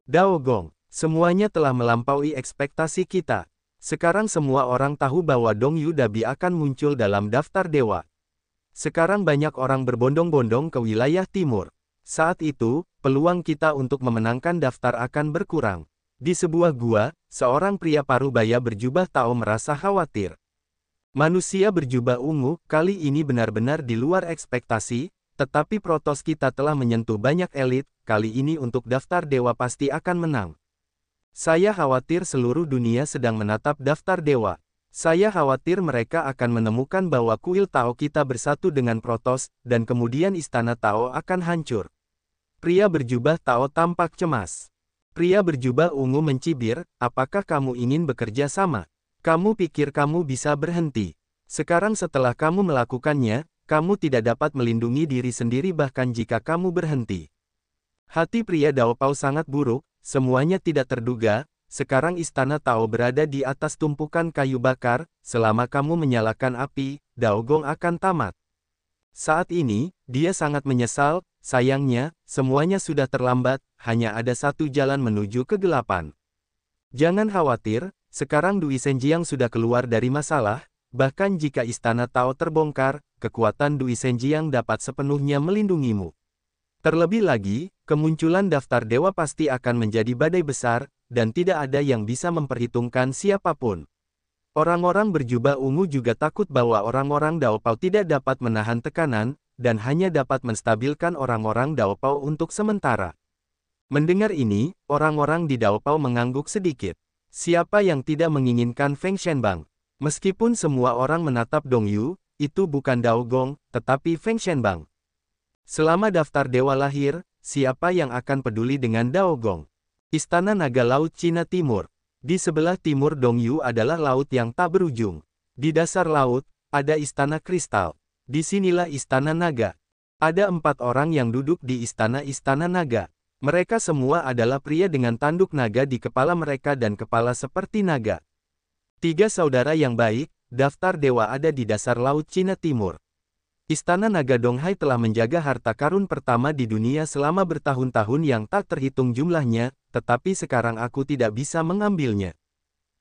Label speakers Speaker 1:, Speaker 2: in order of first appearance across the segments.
Speaker 1: Dao Gong, semuanya telah melampaui ekspektasi kita. Sekarang semua orang tahu bahwa Dong Yu Dabi akan muncul dalam daftar dewa. Sekarang banyak orang berbondong-bondong ke wilayah timur. Saat itu, peluang kita untuk memenangkan daftar akan berkurang. Di sebuah gua, seorang pria parubaya berjubah Tao merasa khawatir. Manusia berjubah ungu, kali ini benar-benar di luar ekspektasi, tetapi protos kita telah menyentuh banyak elit, kali ini untuk daftar dewa pasti akan menang. Saya khawatir seluruh dunia sedang menatap daftar dewa. Saya khawatir mereka akan menemukan bahwa kuil Tao kita bersatu dengan Protos, dan kemudian istana Tao akan hancur. Pria berjubah Tao tampak cemas. Pria berjubah ungu mencibir, apakah kamu ingin bekerja sama? Kamu pikir kamu bisa berhenti? Sekarang setelah kamu melakukannya, kamu tidak dapat melindungi diri sendiri bahkan jika kamu berhenti. Hati pria Dao Pao sangat buruk. Semuanya tidak terduga, sekarang istana Tao berada di atas tumpukan kayu bakar, selama kamu menyalakan api, Dao Gong akan tamat. Saat ini, dia sangat menyesal, sayangnya, semuanya sudah terlambat, hanya ada satu jalan menuju kegelapan. Jangan khawatir, sekarang Dui Senjiang sudah keluar dari masalah, bahkan jika istana Tao terbongkar, kekuatan Dui Senjiang dapat sepenuhnya melindungimu. Terlebih lagi, kemunculan daftar dewa pasti akan menjadi badai besar, dan tidak ada yang bisa memperhitungkan siapapun. Orang-orang berjubah ungu juga takut bahwa orang-orang Dao Pao tidak dapat menahan tekanan, dan hanya dapat menstabilkan orang-orang Dao Pao untuk sementara. Mendengar ini, orang-orang di Dao Pao mengangguk sedikit. Siapa yang tidak menginginkan Feng Shenbang? Meskipun semua orang menatap Dong Yu, itu bukan Dao Gong, tetapi Feng Shenbang. Selama daftar dewa lahir, siapa yang akan peduli dengan Dao Gong? Istana Naga Laut Cina Timur. Di sebelah timur Dong Yu adalah laut yang tak berujung. Di dasar laut, ada istana kristal. Disinilah istana naga. Ada 4 orang yang duduk di istana-istana naga. Mereka semua adalah pria dengan tanduk naga di kepala mereka dan kepala seperti naga. 3 saudara yang baik, daftar dewa ada di dasar laut Cina Timur. Istana Naga Donghai telah menjaga harta karun pertama di dunia selama bertahun-tahun yang tak terhitung jumlahnya, tetapi sekarang aku tidak bisa mengambilnya.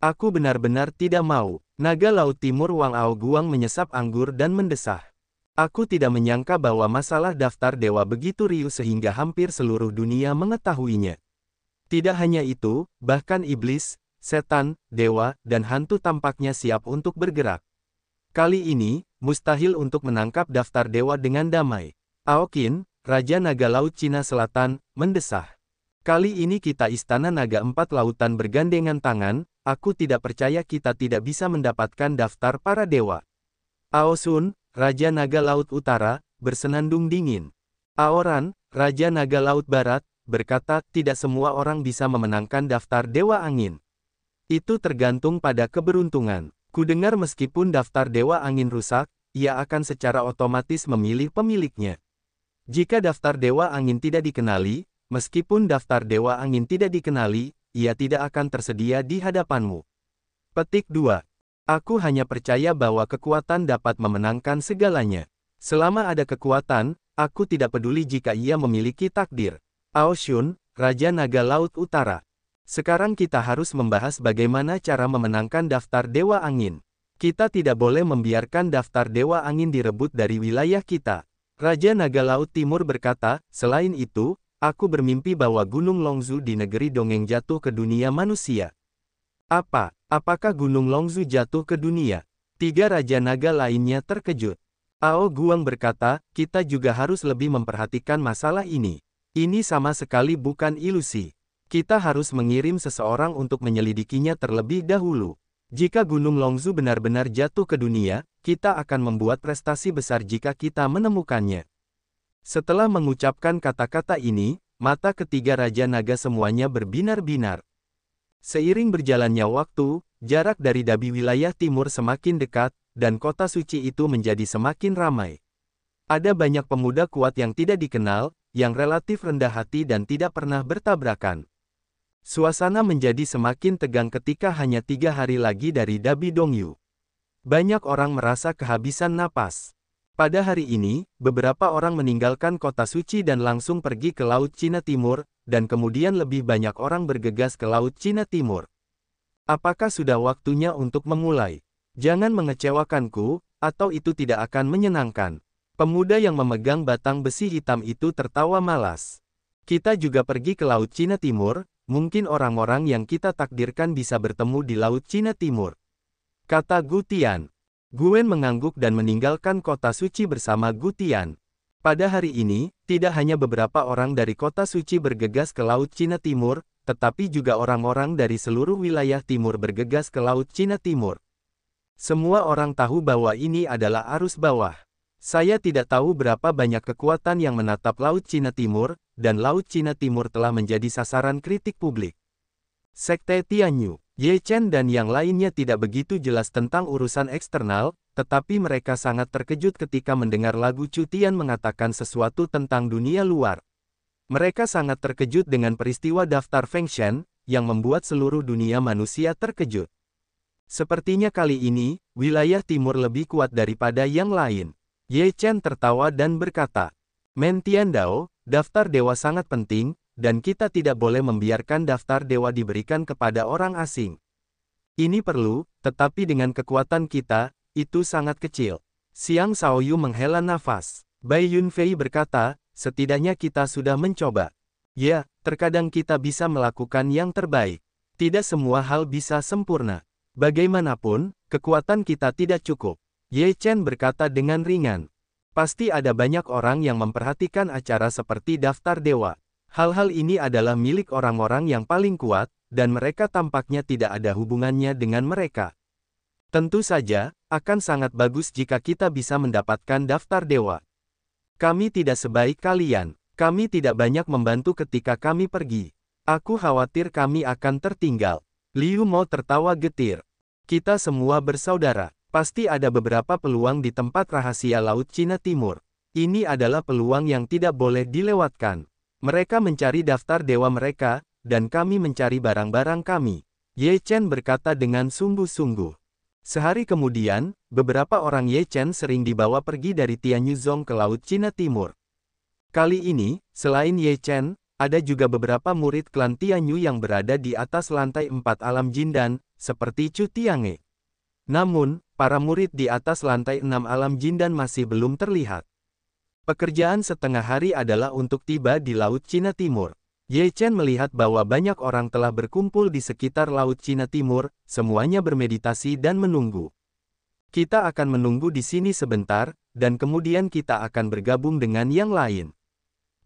Speaker 1: Aku benar-benar tidak mau. Naga Laut Timur Wang Ao Guang menyesap anggur dan mendesah. Aku tidak menyangka bahwa masalah daftar dewa begitu riuh sehingga hampir seluruh dunia mengetahuinya. Tidak hanya itu, bahkan iblis, setan, dewa, dan hantu tampaknya siap untuk bergerak. Kali ini, mustahil untuk menangkap daftar dewa dengan damai. Aokin, Raja Naga Laut Cina Selatan, mendesah. Kali ini kita Istana Naga 4 Lautan bergandengan tangan, aku tidak percaya kita tidak bisa mendapatkan daftar para dewa. Aosun, Raja Naga Laut Utara, bersenandung dingin. Aoran, Raja Naga Laut Barat, berkata, tidak semua orang bisa memenangkan daftar dewa angin. Itu tergantung pada keberuntungan. Kudengar meskipun daftar dewa angin rusak, ia akan secara otomatis memilih pemiliknya. Jika daftar dewa angin tidak dikenali, meskipun daftar dewa angin tidak dikenali, ia tidak akan tersedia di hadapanmu. Petik 2. Aku hanya percaya bahwa kekuatan dapat memenangkan segalanya. Selama ada kekuatan, aku tidak peduli jika ia memiliki takdir. Aoshun, Raja Naga Laut Utara. Sekarang kita harus membahas bagaimana cara memenangkan daftar dewa angin. Kita tidak boleh membiarkan daftar dewa angin direbut dari wilayah kita. Raja Naga Laut Timur berkata, selain itu, aku bermimpi bahwa Gunung Longzu di negeri dongeng jatuh ke dunia manusia. Apakah Gunung Longzu jatuh ke dunia? 3 Raja Naga lainnya terkejut. Ao Guang berkata, kita juga harus lebih memperhatikan masalah ini. Ini sama sekali bukan ilusi. Kita harus mengirim seseorang untuk menyelidikinya terlebih dahulu. Jika Gunung Longzu benar-benar jatuh ke dunia, kita akan membuat prestasi besar jika kita menemukannya. Setelah mengucapkan kata-kata ini, mata ketiga Raja Naga semuanya berbinar-binar. Seiring berjalannya waktu, jarak dari Dabi wilayah timur semakin dekat, dan kota suci itu menjadi semakin ramai. Ada banyak pemuda kuat yang tidak dikenal, yang relatif rendah hati dan tidak pernah bertabrakan. Suasana menjadi semakin tegang ketika hanya 3 hari lagi dari Dabi Dongyu. Banyak orang merasa kehabisan napas. Pada hari ini, beberapa orang meninggalkan kota suci dan langsung pergi ke Laut Cina Timur, dan kemudian lebih banyak orang bergegas ke Laut Cina Timur. Apakah sudah waktunya untuk memulai? Jangan mengecewakanku, atau itu tidak akan menyenangkan. Pemuda yang memegang batang besi hitam itu tertawa malas. Kita juga pergi ke Laut Cina Timur, mungkin orang-orang yang kita takdirkan bisa bertemu di Laut Cina Timur. Kata Gu Tian. Guen mengangguk dan meninggalkan kota suci bersama Gu Tian. Pada hari ini, tidak hanya beberapa orang dari kota suci bergegas ke Laut Cina Timur, tetapi juga orang-orang dari seluruh wilayah timur bergegas ke Laut Cina Timur. Semua orang tahu bahwa ini adalah arus bawah. Saya tidak tahu berapa banyak kekuatan yang menatap Laut Cina Timur, dan Laut Cina Timur telah menjadi sasaran kritik publik. Sekte Tianyu, Ye Chen dan yang lainnya tidak begitu jelas tentang urusan eksternal, tetapi mereka sangat terkejut ketika mendengar lagu Chu Tian mengatakan sesuatu tentang dunia luar. Mereka sangat terkejut dengan peristiwa daftar Feng Shen, yang membuat seluruh dunia manusia terkejut. Sepertinya kali ini, wilayah timur lebih kuat daripada yang lain. Ye Chen tertawa dan berkata, Men Tiandao, daftar dewa sangat penting, dan kita tidak boleh membiarkan daftar dewa diberikan kepada orang asing. Ini perlu, tetapi dengan kekuatan kita, itu sangat kecil. Xiang Shaoyu menghela nafas. Bai Yunfei berkata, setidaknya kita sudah mencoba. Ya, terkadang kita bisa melakukan yang terbaik. Tidak semua hal bisa sempurna. Bagaimanapun, kekuatan kita tidak cukup. Ye Chen berkata dengan ringan. Pasti ada banyak orang yang memperhatikan acara seperti daftar dewa. Hal-hal ini adalah milik orang-orang yang paling kuat, dan mereka tampaknya tidak ada hubungannya dengan mereka. Tentu saja, akan sangat bagus jika kita bisa mendapatkan daftar dewa. Kami tidak sebaik kalian. Kami tidak banyak membantu ketika kami pergi. Aku khawatir kami akan tertinggal. Liu Mo tertawa getir. Kita semua bersaudara. Pasti ada beberapa peluang di tempat rahasia Laut Cina Timur. Ini adalah peluang yang tidak boleh dilewatkan. Mereka mencari daftar dewa mereka, dan kami mencari barang-barang kami. Ye Chen berkata dengan sungguh-sungguh. Sehari kemudian, beberapa orang Ye Chen sering dibawa pergi dari Tianyuzong ke Laut Cina Timur. Kali ini, selain Ye Chen, ada juga beberapa murid klan Tianyu yang berada di atas lantai 4 alam Jindan, seperti Chu Tiange. Namun, para murid di atas lantai 6 alam Jindan masih belum terlihat. Pekerjaan setengah hari adalah untuk tiba di Laut Cina Timur. Ye Chen melihat bahwa banyak orang telah berkumpul di sekitar Laut Cina Timur, semuanya bermeditasi dan menunggu. Kita akan menunggu di sini sebentar, dan kemudian kita akan bergabung dengan yang lain.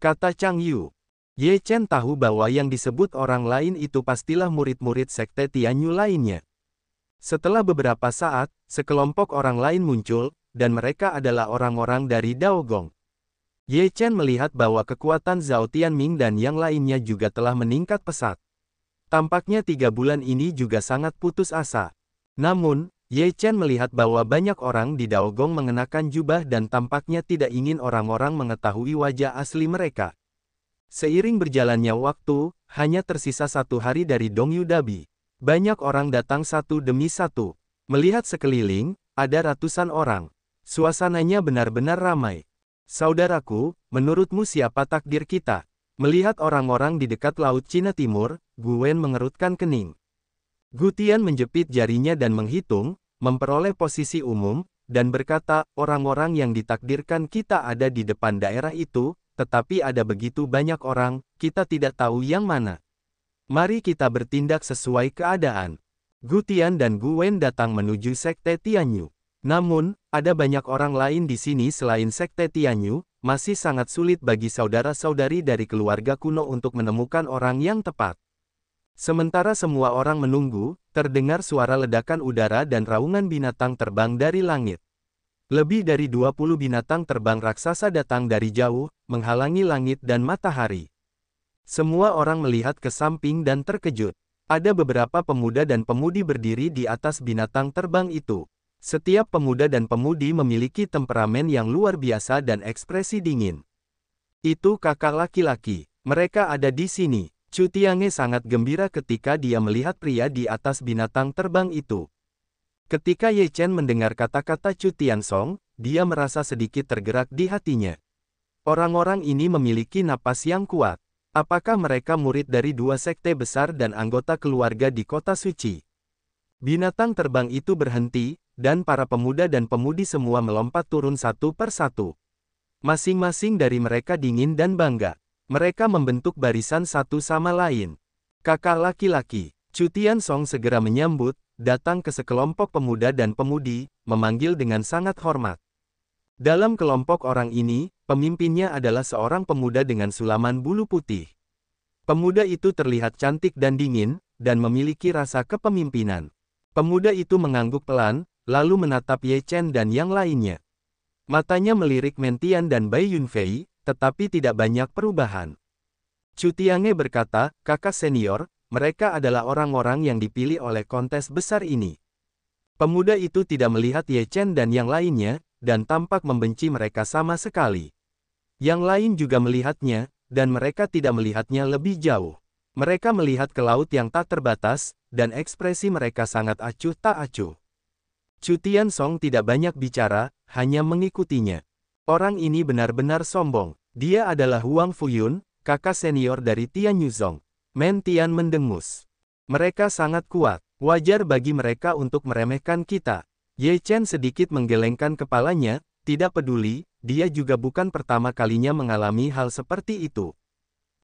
Speaker 1: Kata Chang Yu. Ye Chen tahu bahwa yang disebut orang lain itu pastilah murid-murid sekte Tianyu lainnya. Setelah beberapa saat, sekelompok orang lain muncul, dan mereka adalah orang-orang dari Daogong. Ye Chen melihat bahwa kekuatan Zhao Tianming dan yang lainnya juga telah meningkat pesat. Tampaknya 3 bulan ini juga sangat putus asa. Namun, Ye Chen melihat bahwa banyak orang di Daogong mengenakan jubah dan tampaknya tidak ingin orang-orang mengetahui wajah asli mereka. Seiring berjalannya waktu, hanya tersisa 1 hari dari Dongyu Dabi. Banyak orang datang satu demi satu. Melihat sekeliling, ada ratusan orang. Suasananya benar-benar ramai. Saudaraku, menurutmu siapa takdir kita? Melihat orang-orang di dekat Laut Cina Timur, Guen mengerutkan kening. Gu Tian menjepit jarinya dan menghitung, memperoleh posisi umum, dan berkata, orang-orang yang ditakdirkan kita ada di depan daerah itu, tetapi ada begitu banyak orang, kita tidak tahu yang mana. Mari kita bertindak sesuai keadaan. Gu Tian dan Guen datang menuju sekte Tianyu. Namun, ada banyak orang lain di sini selain sekte Tianyu, masih sangat sulit bagi saudara-saudari dari keluarga kuno untuk menemukan orang yang tepat. Sementara semua orang menunggu, terdengar suara ledakan udara dan raungan binatang terbang dari langit. Lebih dari 20 binatang terbang raksasa datang dari jauh, menghalangi langit dan matahari. Semua orang melihat ke samping dan terkejut. Ada beberapa pemuda dan pemudi berdiri di atas binatang terbang itu. Setiap pemuda dan pemudi memiliki temperamen yang luar biasa dan ekspresi dingin. Itu kakak laki-laki. Mereka ada di sini. Chu Tiange sangat gembira ketika dia melihat pria di atas binatang terbang itu. Ketika Ye Chen mendengar kata-kata Chu Tiansong, dia merasa sedikit tergerak di hatinya. Orang-orang ini memiliki napas yang kuat. Apakah mereka murid dari dua sekte besar dan anggota keluarga di kota suci? Binatang terbang itu berhenti, dan para pemuda dan pemudi semua melompat turun satu per satu. Masing-masing dari mereka dingin dan bangga. Mereka membentuk barisan satu sama lain. Kakak laki-laki, Chu Tiansong segera menyambut, datang ke sekelompok pemuda dan pemudi, memanggil dengan sangat hormat. Dalam kelompok orang ini, pemimpinnya adalah seorang pemuda dengan sulaman bulu putih. Pemuda itu terlihat cantik dan dingin, dan memiliki rasa kepemimpinan. Pemuda itu mengangguk pelan, lalu menatap Ye Chen dan yang lainnya. Matanya melirik Mentian dan Bai Yunfei, tetapi tidak banyak perubahan. Chu Tiange berkata, kakak senior, mereka adalah orang-orang yang dipilih oleh kontes besar ini. Pemuda itu tidak melihat Ye Chen dan yang lainnya, dan tampak membenci mereka sama sekali. Yang lain juga melihatnya, dan mereka tidak melihatnya lebih jauh. Mereka melihat ke laut yang tak terbatas, dan ekspresi mereka sangat acuh tak acuh. Chu Tiansong tidak banyak bicara, hanya mengikutinya. Orang ini benar-benar sombong. Dia adalah Huang Fuyun, kakak senior dari Tian Yuzong. Mentian mendengus. Mereka sangat kuat. Wajar bagi mereka untuk meremehkan kita. Ye Chen sedikit menggelengkan kepalanya, tidak peduli, dia juga bukan pertama kalinya mengalami hal seperti itu.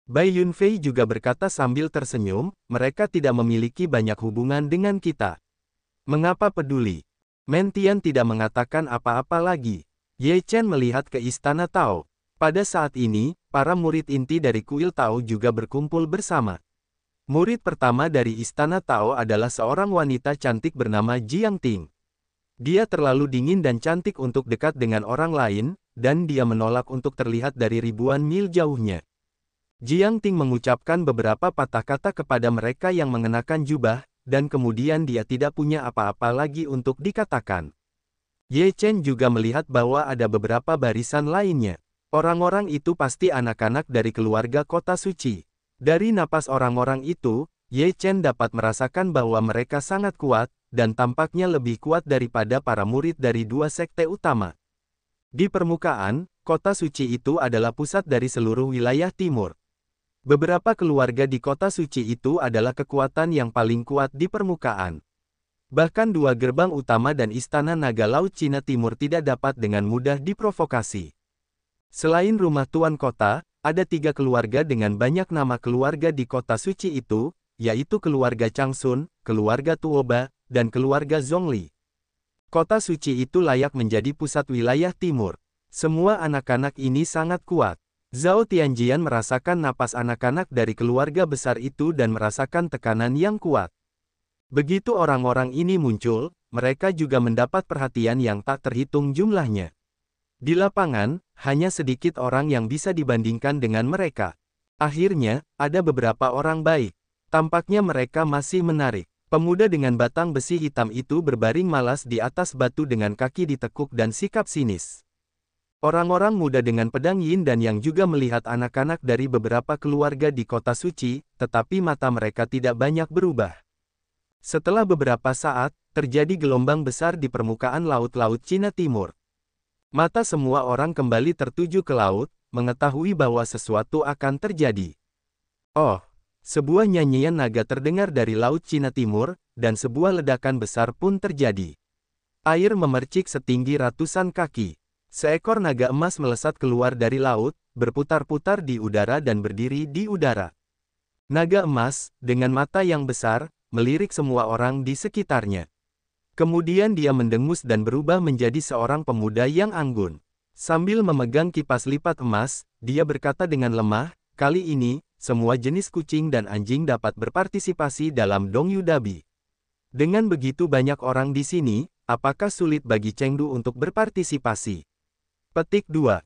Speaker 1: Bai Yunfei juga berkata sambil tersenyum, mereka tidak memiliki banyak hubungan dengan kita. Mengapa peduli? Mentian tidak mengatakan apa-apa lagi. Ye Chen melihat ke istana Tao. Pada saat ini, para murid inti dari kuil Tao juga berkumpul bersama. Murid pertama dari istana Tao adalah seorang wanita cantik bernama Jiang Ting. Dia terlalu dingin dan cantik untuk dekat dengan orang lain, dan dia menolak untuk terlihat dari ribuan mil jauhnya. Jiang Ting mengucapkan beberapa patah kata kepada mereka yang mengenakan jubah, dan kemudian dia tidak punya apa-apa lagi untuk dikatakan. Ye Chen juga melihat bahwa ada beberapa barisan lainnya. Orang-orang itu pasti anak-anak dari keluarga kota suci. Dari napas orang-orang itu, Ye Chen dapat merasakan bahwa mereka sangat kuat, dan tampaknya lebih kuat daripada para murid dari dua sekte utama. Di permukaan, kota suci itu adalah pusat dari seluruh wilayah timur. Beberapa keluarga di kota suci itu adalah kekuatan yang paling kuat di permukaan. Bahkan dua gerbang utama dan istana naga laut Cina Timur tidak dapat dengan mudah diprovokasi. Selain rumah tuan kota, ada 3 keluarga dengan banyak nama keluarga di kota suci itu, yaitu keluarga Changsun, keluarga Tuoba, dan keluarga Zhongli. Kota suci itu layak menjadi pusat wilayah timur. Semua anak-anak ini sangat kuat. Zhao Tianjian merasakan napas anak-anak dari keluarga besar itu dan merasakan tekanan yang kuat. Begitu orang-orang ini muncul, mereka juga mendapat perhatian yang tak terhitung jumlahnya. Di lapangan, hanya sedikit orang yang bisa dibandingkan dengan mereka. Akhirnya, ada beberapa orang baik. Tampaknya mereka masih menarik. Pemuda dengan batang besi hitam itu berbaring malas di atas batu dengan kaki ditekuk dan sikap sinis. Orang-orang muda dengan pedang yin dan yang juga melihat anak-anak dari beberapa keluarga di kota suci, tetapi mata mereka tidak banyak berubah. Setelah beberapa saat, terjadi gelombang besar di permukaan laut-laut Cina Timur. Mata semua orang kembali tertuju ke laut, mengetahui bahwa sesuatu akan terjadi. Oh! Sebuah nyanyian naga terdengar dari laut Cina Timur, dan sebuah ledakan besar pun terjadi. Air memercik setinggi ratusan kaki. Seekor naga emas melesat keluar dari laut, berputar-putar di udara dan berdiri di udara. Naga emas, dengan mata yang besar, melirik semua orang di sekitarnya. Kemudian dia mendengus dan berubah menjadi seorang pemuda yang anggun. Sambil memegang kipas lipat emas, dia berkata dengan lemah, kali ini, semua jenis kucing dan anjing dapat berpartisipasi dalam Dongyu Dabi. Dengan begitu banyak orang di sini, apakah sulit bagi Chengdu untuk berpartisipasi? Petik 2.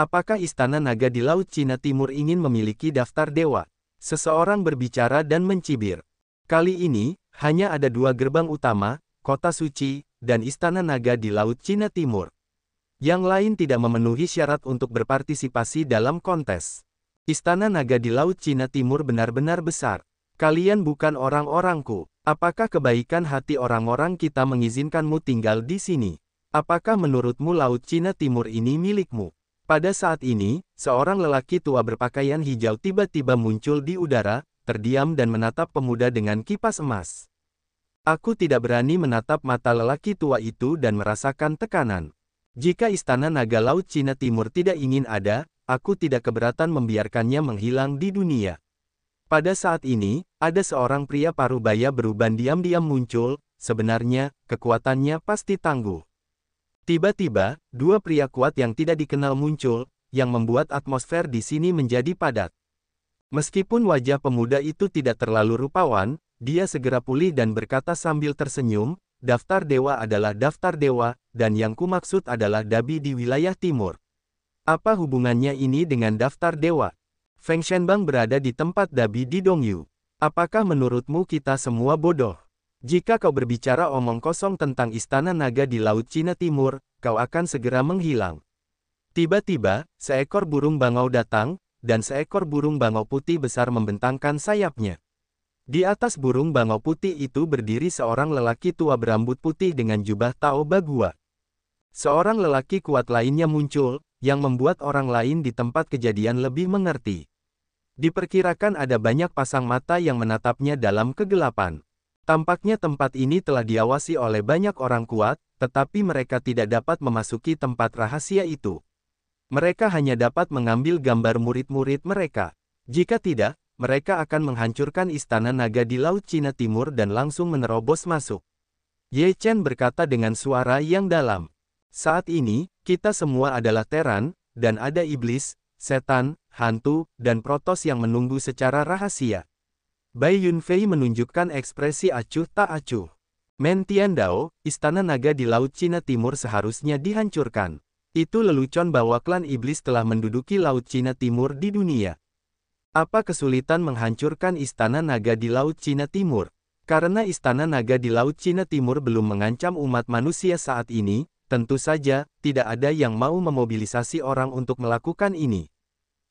Speaker 1: Apakah Istana Naga di Laut Cina Timur ingin memiliki daftar dewa? Seseorang berbicara dan mencibir. Kali ini, hanya ada 2 gerbang utama, Kota Suci, dan Istana Naga di Laut Cina Timur. Yang lain tidak memenuhi syarat untuk berpartisipasi dalam kontes. Istana Naga di Laut Cina Timur benar-benar besar. Kalian bukan orang-orangku. Apakah kebaikan hati orang-orang kita mengizinkanmu tinggal di sini? Apakah menurutmu Laut Cina Timur ini milikmu? Pada saat ini, seorang lelaki tua berpakaian hijau tiba-tiba muncul di udara, terdiam dan menatap pemuda dengan kipas emas. Aku tidak berani menatap mata lelaki tua itu dan merasakan tekanan. Jika Istana Naga Laut Cina Timur tidak ingin ada, aku tidak keberatan membiarkannya menghilang di dunia. Pada saat ini, ada seorang pria parubaya beruban diam-diam muncul, sebenarnya, kekuatannya pasti tangguh. Tiba-tiba, dua pria kuat yang tidak dikenal muncul, yang membuat atmosfer di sini menjadi padat. Meskipun wajah pemuda itu tidak terlalu rupawan, dia segera pulih dan berkata sambil tersenyum, daftar dewa adalah daftar dewa, dan yang kumaksud adalah Dabi di wilayah timur. Apa hubungannya ini dengan daftar dewa? Feng Shenbang berada di tempat Dabi di Dongyu. Apakah menurutmu kita semua bodoh? Jika kau berbicara omong kosong tentang Istana Naga di Laut Cina Timur, kau akan segera menghilang. Tiba-tiba, seekor burung bangau datang, dan seekor burung bangau putih besar membentangkan sayapnya. Di atas burung bangau putih itu berdiri seorang lelaki tua berambut putih dengan jubah Tao Bagua. Seorang lelaki kuat lainnya muncul, yang membuat orang lain di tempat kejadian lebih mengerti. Diperkirakan ada banyak pasang mata yang menatapnya dalam kegelapan. Tampaknya tempat ini telah diawasi oleh banyak orang kuat, tetapi mereka tidak dapat memasuki tempat rahasia itu. Mereka hanya dapat mengambil gambar murid-murid mereka. Jika tidak, mereka akan menghancurkan Istana Naga di Laut Cina Timur dan langsung menerobos masuk. Ye Chen berkata dengan suara yang dalam. Saat ini, kita semua adalah teran, dan ada iblis, setan, hantu, dan protos yang menunggu secara rahasia. Bai Yunfei menunjukkan ekspresi acuh tak acuh. Men Tiandao, Istana Naga di Laut Cina Timur seharusnya dihancurkan. Itu lelucon bahwa klan iblis telah menduduki Laut Cina Timur di dunia. Apa kesulitan menghancurkan Istana Naga di Laut Cina Timur? Karena Istana Naga di Laut Cina Timur belum mengancam umat manusia saat ini, tentu saja, tidak ada yang mau memobilisasi orang untuk melakukan ini.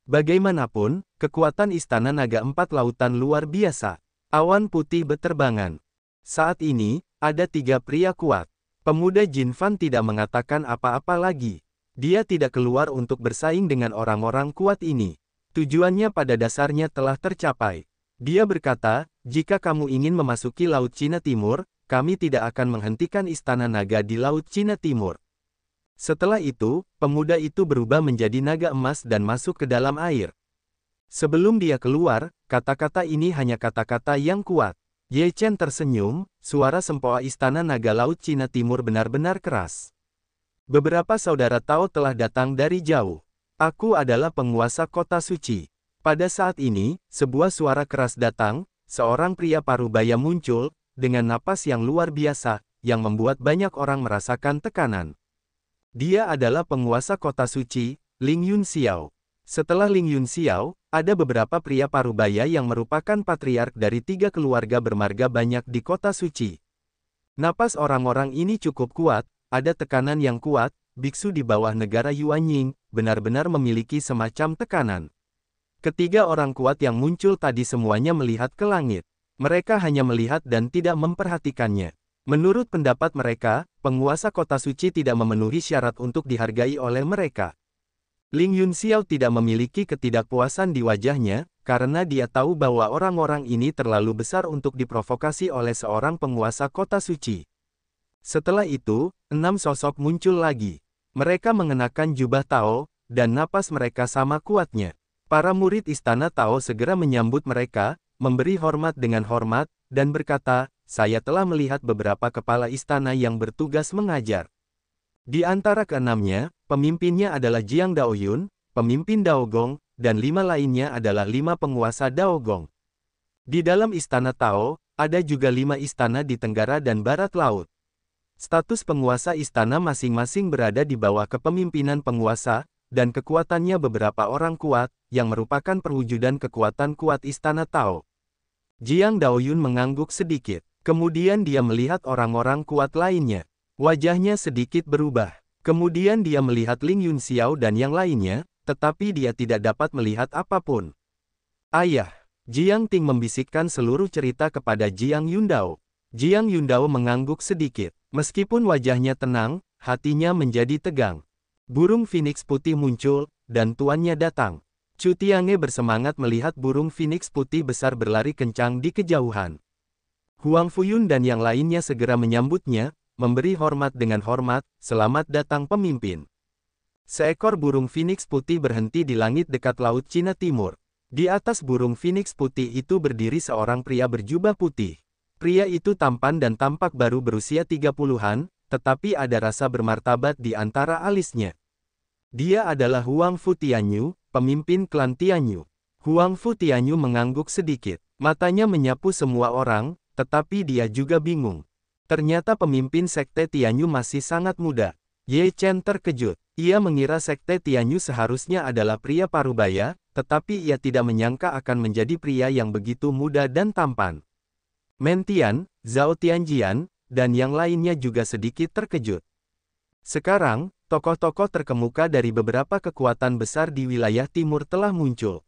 Speaker 1: Bagaimanapun, kekuatan Istana Naga Empat Lautan luar biasa. Awan putih beterbangan. Saat ini, ada tiga pria kuat. Pemuda Jin Fan tidak mengatakan apa-apa lagi. Dia tidak keluar untuk bersaing dengan orang-orang kuat ini. Tujuannya pada dasarnya telah tercapai. Dia berkata, jika kamu ingin memasuki Laut Cina Timur, kami tidak akan menghentikan Istana Naga di Laut Cina Timur. Setelah itu, pemuda itu berubah menjadi naga emas dan masuk ke dalam air. Sebelum dia keluar, kata-kata ini hanya kata-kata yang kuat. Ye Chen tersenyum, suara sempoa Istana Naga Laut Cina Timur benar-benar keras. Beberapa saudara Tao telah datang dari jauh. Aku adalah penguasa kota suci. Pada saat ini, sebuah suara keras datang, seorang pria parubaya muncul, dengan napas yang luar biasa, yang membuat banyak orang merasakan tekanan. Dia adalah penguasa kota suci, Ling Yunxiao. Setelah Ling Yunxiao, ada beberapa pria parubaya yang merupakan patriark dari tiga keluarga bermarga banyak di kota suci. Napas orang-orang ini cukup kuat, ada tekanan yang kuat. Biksu di bawah negara Yuanying, benar-benar memiliki semacam tekanan. Ketiga orang kuat yang muncul tadi semuanya melihat ke langit. Mereka hanya melihat dan tidak memperhatikannya. Menurut pendapat mereka, penguasa kota suci tidak memenuhi syarat untuk dihargai oleh mereka. Ling Yunxiao tidak memiliki ketidakpuasan di wajahnya, karena dia tahu bahwa orang-orang ini terlalu besar untuk diprovokasi oleh seorang penguasa kota suci. Setelah itu, 6 sosok muncul lagi. Mereka mengenakan jubah Tao, dan napas mereka sama kuatnya. Para murid Istana Tao segera menyambut mereka, memberi hormat dengan hormat, dan berkata, saya telah melihat beberapa kepala istana yang bertugas mengajar. Di antara keenamnya, pemimpinnya adalah Jiang Daoyun, pemimpin Daogong, dan 5 lainnya adalah 5 penguasa Daogong. Di dalam Istana Tao, ada juga 5 istana di Tenggara dan Barat Laut. Status penguasa istana masing-masing berada di bawah kepemimpinan penguasa, dan kekuatannya beberapa orang kuat, yang merupakan perwujudan kekuatan kuat Istana Tao. Jiang Daoyun mengangguk sedikit. Kemudian dia melihat orang-orang kuat lainnya. Wajahnya sedikit berubah. Kemudian dia melihat Ling Yunxiao dan yang lainnya, tetapi dia tidak dapat melihat apapun. Ayah, Jiang Ting membisikkan seluruh cerita kepada Jiang Yundao. Jiang Yundao mengangguk sedikit. Meskipun wajahnya tenang, hatinya menjadi tegang. Burung phoenix putih muncul, dan tuannya datang. Chu Tiange bersemangat melihat burung phoenix putih besar berlari kencang di kejauhan. Huang Fuyun dan yang lainnya segera menyambutnya, memberi hormat dengan hormat, "Selamat datang pemimpin." Seekor burung phoenix putih berhenti di langit dekat Laut Cina Timur. Di atas burung phoenix putih itu berdiri seorang pria berjubah putih. Pria itu tampan dan tampak baru berusia 30-an, tetapi ada rasa bermartabat di antara alisnya. Dia adalah Huang Fu Tianyu, pemimpin klan Tianyu. Huang Fu Tianyu mengangguk sedikit. Matanya menyapu semua orang, tetapi dia juga bingung. Ternyata pemimpin sekte Tianyu masih sangat muda. Ye Chen terkejut. Ia mengira sekte Tianyu seharusnya adalah pria parubaya, tetapi ia tidak menyangka akan menjadi pria yang begitu muda dan tampan. Mentian, Zhao Tianjian, dan yang lainnya juga sedikit terkejut. Sekarang, tokoh-tokoh terkemuka dari beberapa kekuatan besar di wilayah timur telah muncul.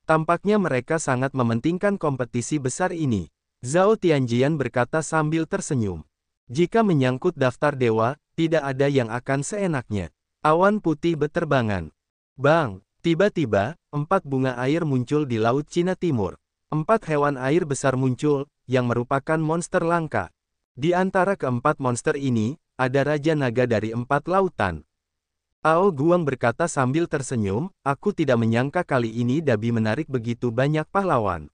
Speaker 1: Tampaknya mereka sangat mementingkan kompetisi besar ini. Zhao Tianjian berkata sambil tersenyum. Jika menyangkut daftar dewa, tidak ada yang akan seenaknya. Awan putih beterbangan. Bang! Tiba-tiba, 4 bunga air muncul di Laut Cina Timur. 4 hewan air besar muncul, yang merupakan monster langka. Di antara keempat monster ini, ada Raja Naga dari 4 lautan. Ao Guang berkata sambil tersenyum, "Aku tidak menyangka kali ini Dabi menarik begitu banyak pahlawan.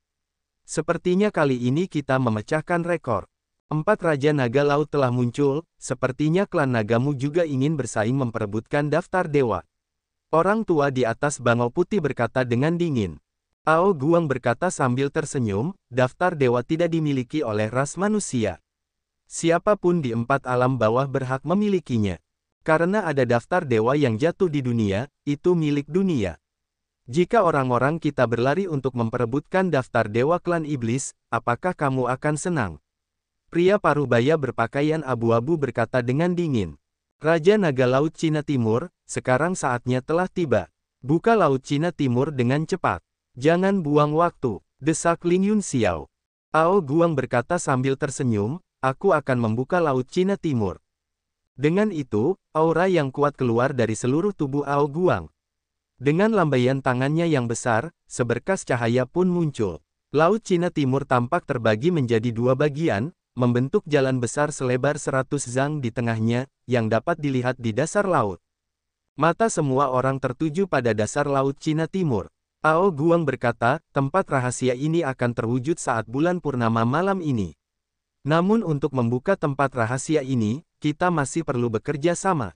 Speaker 1: Sepertinya kali ini kita memecahkan rekor. 4 Raja Naga Laut telah muncul, sepertinya klan nagamu juga ingin bersaing memperebutkan daftar dewa." Orang tua di atas bangau putih berkata dengan dingin. Ao Guang berkata sambil tersenyum, "Daftar dewa tidak dimiliki oleh ras manusia. Siapapun di 4 alam bawah berhak memilikinya. Karena ada daftar dewa yang jatuh di dunia, itu milik dunia. Jika orang-orang kita berlari untuk memperebutkan daftar dewa klan iblis, apakah kamu akan senang?" Pria parubaya berpakaian abu-abu berkata dengan dingin. "Raja Naga Laut Cina Timur, sekarang saatnya telah tiba. Buka Laut Cina Timur dengan cepat. Jangan buang waktu," desak Ling Yun Xiao. Ao Guang berkata sambil tersenyum, "Aku akan membuka Laut Cina Timur." Dengan itu, aura yang kuat keluar dari seluruh tubuh Ao Guang. Dengan lambaian tangannya yang besar, seberkas cahaya pun muncul. Laut Cina Timur tampak terbagi menjadi 2 bagian, membentuk jalan besar selebar 100 zang di tengahnya, yang dapat dilihat di dasar laut. Mata semua orang tertuju pada dasar Laut Cina Timur. Ao Guang berkata, "Tempat rahasia ini akan terwujud saat bulan purnama malam ini. Namun untuk membuka tempat rahasia ini, kita masih perlu bekerja sama.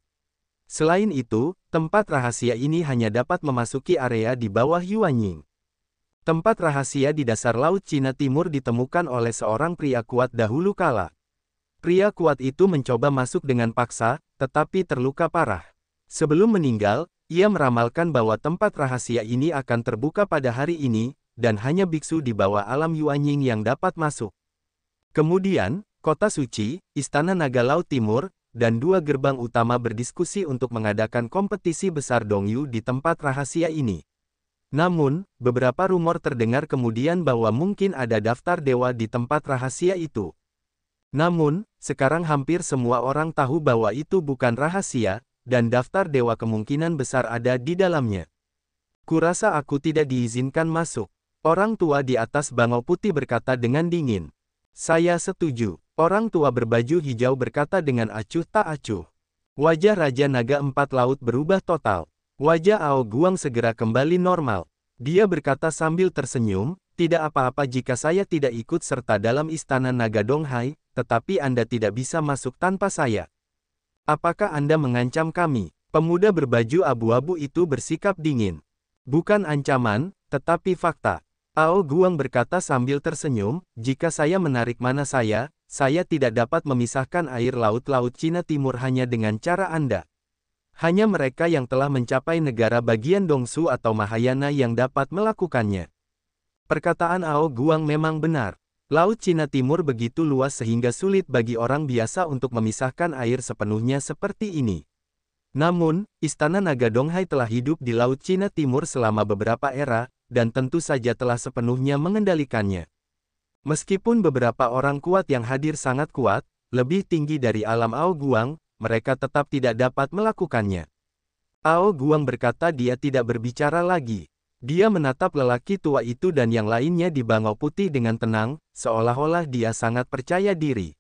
Speaker 1: Selain itu, tempat rahasia ini hanya dapat memasuki area di bawah Yuanying. Tempat rahasia di dasar Laut Cina Timur ditemukan oleh seorang pria kuat dahulu kala. Pria kuat itu mencoba masuk dengan paksa, tetapi terluka parah. Sebelum meninggal, ia meramalkan bahwa tempat rahasia ini akan terbuka pada hari ini, dan hanya biksu di bawah alam Yuanying yang dapat masuk. Kemudian, Kota Suci, Istana Naga Laut Timur, dan 2 gerbang utama berdiskusi untuk mengadakan kompetisi besar Dongyu di tempat rahasia ini. Namun, beberapa rumor terdengar kemudian bahwa mungkin ada daftar dewa di tempat rahasia itu. Namun, sekarang hampir semua orang tahu bahwa itu bukan rahasia, dan daftar dewa kemungkinan besar ada di dalamnya. Kurasa aku tidak diizinkan masuk. Orang tua di atas bangau putih berkata dengan dingin. Saya setuju. Orang tua berbaju hijau berkata dengan acuh tak acuh. Wajah Raja Naga 4 Laut berubah total. Wajah Ao Guang segera kembali normal. Dia berkata sambil tersenyum, "Tidak apa-apa jika saya tidak ikut serta dalam Istana Naga Donghai, tetapi Anda tidak bisa masuk tanpa saya. Apakah Anda mengancam kami?" Pemuda berbaju abu-abu itu bersikap dingin. "Bukan ancaman, tetapi fakta." Ao Guang berkata sambil tersenyum, "Jika saya menarik mana saya tidak dapat memisahkan air laut-laut Cina Timur hanya dengan cara Anda. Hanya mereka yang telah mencapai negara bagian Dongsu atau Mahayana yang dapat melakukannya." Perkataan Ao Guang memang benar. Laut Cina Timur begitu luas sehingga sulit bagi orang biasa untuk memisahkan air sepenuhnya seperti ini. Namun, Istana Naga Donghai telah hidup di Laut Cina Timur selama beberapa era, dan tentu saja telah sepenuhnya mengendalikannya. Meskipun beberapa orang kuat yang hadir sangat kuat, lebih tinggi dari alam Ao Guang, mereka tetap tidak dapat melakukannya. Ao Guang berkata dia tidak berbicara lagi. Dia menatap lelaki tua itu dan yang lainnya di bangau putih dengan tenang, seolah-olah dia sangat percaya diri.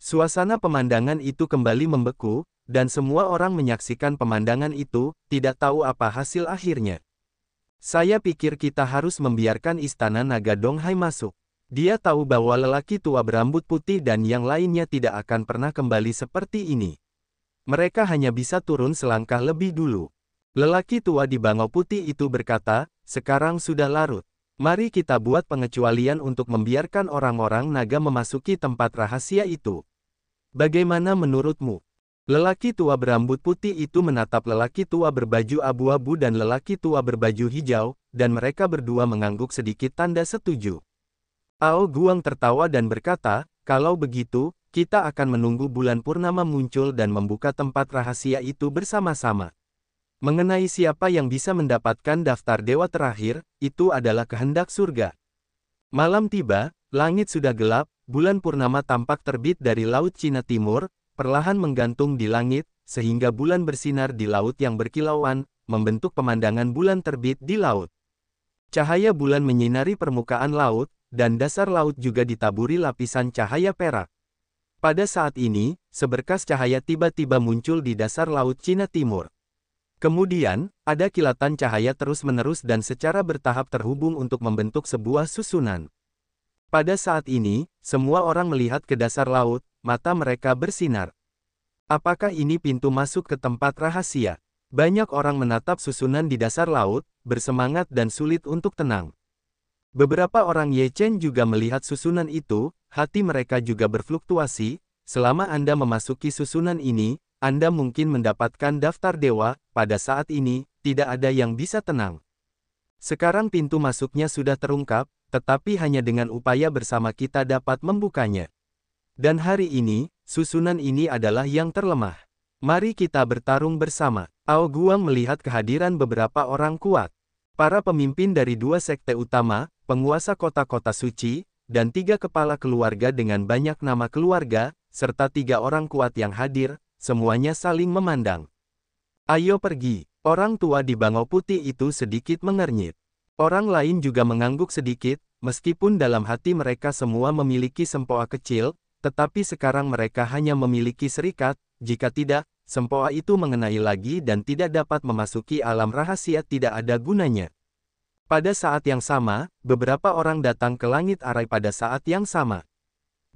Speaker 1: Suasana pemandangan itu kembali membeku, dan semua orang menyaksikan pemandangan itu, tidak tahu apa hasil akhirnya. Saya pikir kita harus membiarkan istana naga Donghai masuk. Dia tahu bahwa lelaki tua berambut putih dan yang lainnya tidak akan pernah kembali seperti ini. Mereka hanya bisa turun selangkah lebih dulu. Lelaki tua di bangau putih itu berkata, sekarang sudah larut. Mari kita buat pengecualian untuk membiarkan orang-orang naga memasuki tempat rahasia itu. Bagaimana menurutmu? Lelaki tua berambut putih itu menatap lelaki tua berbaju abu-abu dan lelaki tua berbaju hijau, dan mereka berdua mengangguk sedikit tanda setuju. Ao Guang tertawa dan berkata, kalau begitu, kita akan menunggu bulan purnama muncul dan membuka tempat rahasia itu bersama-sama. Mengenai siapa yang bisa mendapatkan daftar dewa terakhir, itu adalah kehendak surga. Malam tiba, langit sudah gelap, bulan purnama tampak terbit dari Laut Cina Timur, perlahan menggantung di langit, sehingga bulan bersinar di laut yang berkilauan, membentuk pemandangan bulan terbit di laut. Cahaya bulan menyinari permukaan laut, dan dasar laut juga ditaburi lapisan cahaya perak. Pada saat ini, seberkas cahaya tiba-tiba muncul di dasar Laut Cina Timur. Kemudian, ada kilatan cahaya terus-menerus dan secara bertahap terhubung untuk membentuk sebuah susunan. Pada saat ini, semua orang melihat ke dasar laut, mata mereka bersinar. Apakah ini pintu masuk ke tempat rahasia? Banyak orang menatap susunan di dasar laut, bersemangat dan sulit untuk tenang. Beberapa orang Ye Chen juga melihat susunan itu, hati mereka juga berfluktuasi. Selama Anda memasuki susunan ini, Anda mungkin mendapatkan daftar dewa. Pada saat ini, tidak ada yang bisa tenang. Sekarang pintu masuknya sudah terungkap, tetapi hanya dengan upaya bersama kita dapat membukanya. Dan hari ini, susunan ini adalah yang terlemah. Mari kita bertarung bersama. Ao Guang melihat kehadiran beberapa orang kuat. Para pemimpin dari dua sekte utama, penguasa kota-kota suci, dan 3 kepala keluarga dengan banyak nama keluarga, serta 3 orang kuat yang hadir, semuanya saling memandang. Ayo pergi. Orang tua di bangau putih itu sedikit mengernyit. Orang lain juga mengangguk sedikit, meskipun dalam hati mereka semua memiliki sempoa kecil, tetapi sekarang mereka hanya memiliki serikat, jika tidak, sempoa itu mengenai lagi dan tidak dapat memasuki alam rahasia tidak ada gunanya. Pada saat yang sama, beberapa orang datang ke langit arai pada saat yang sama.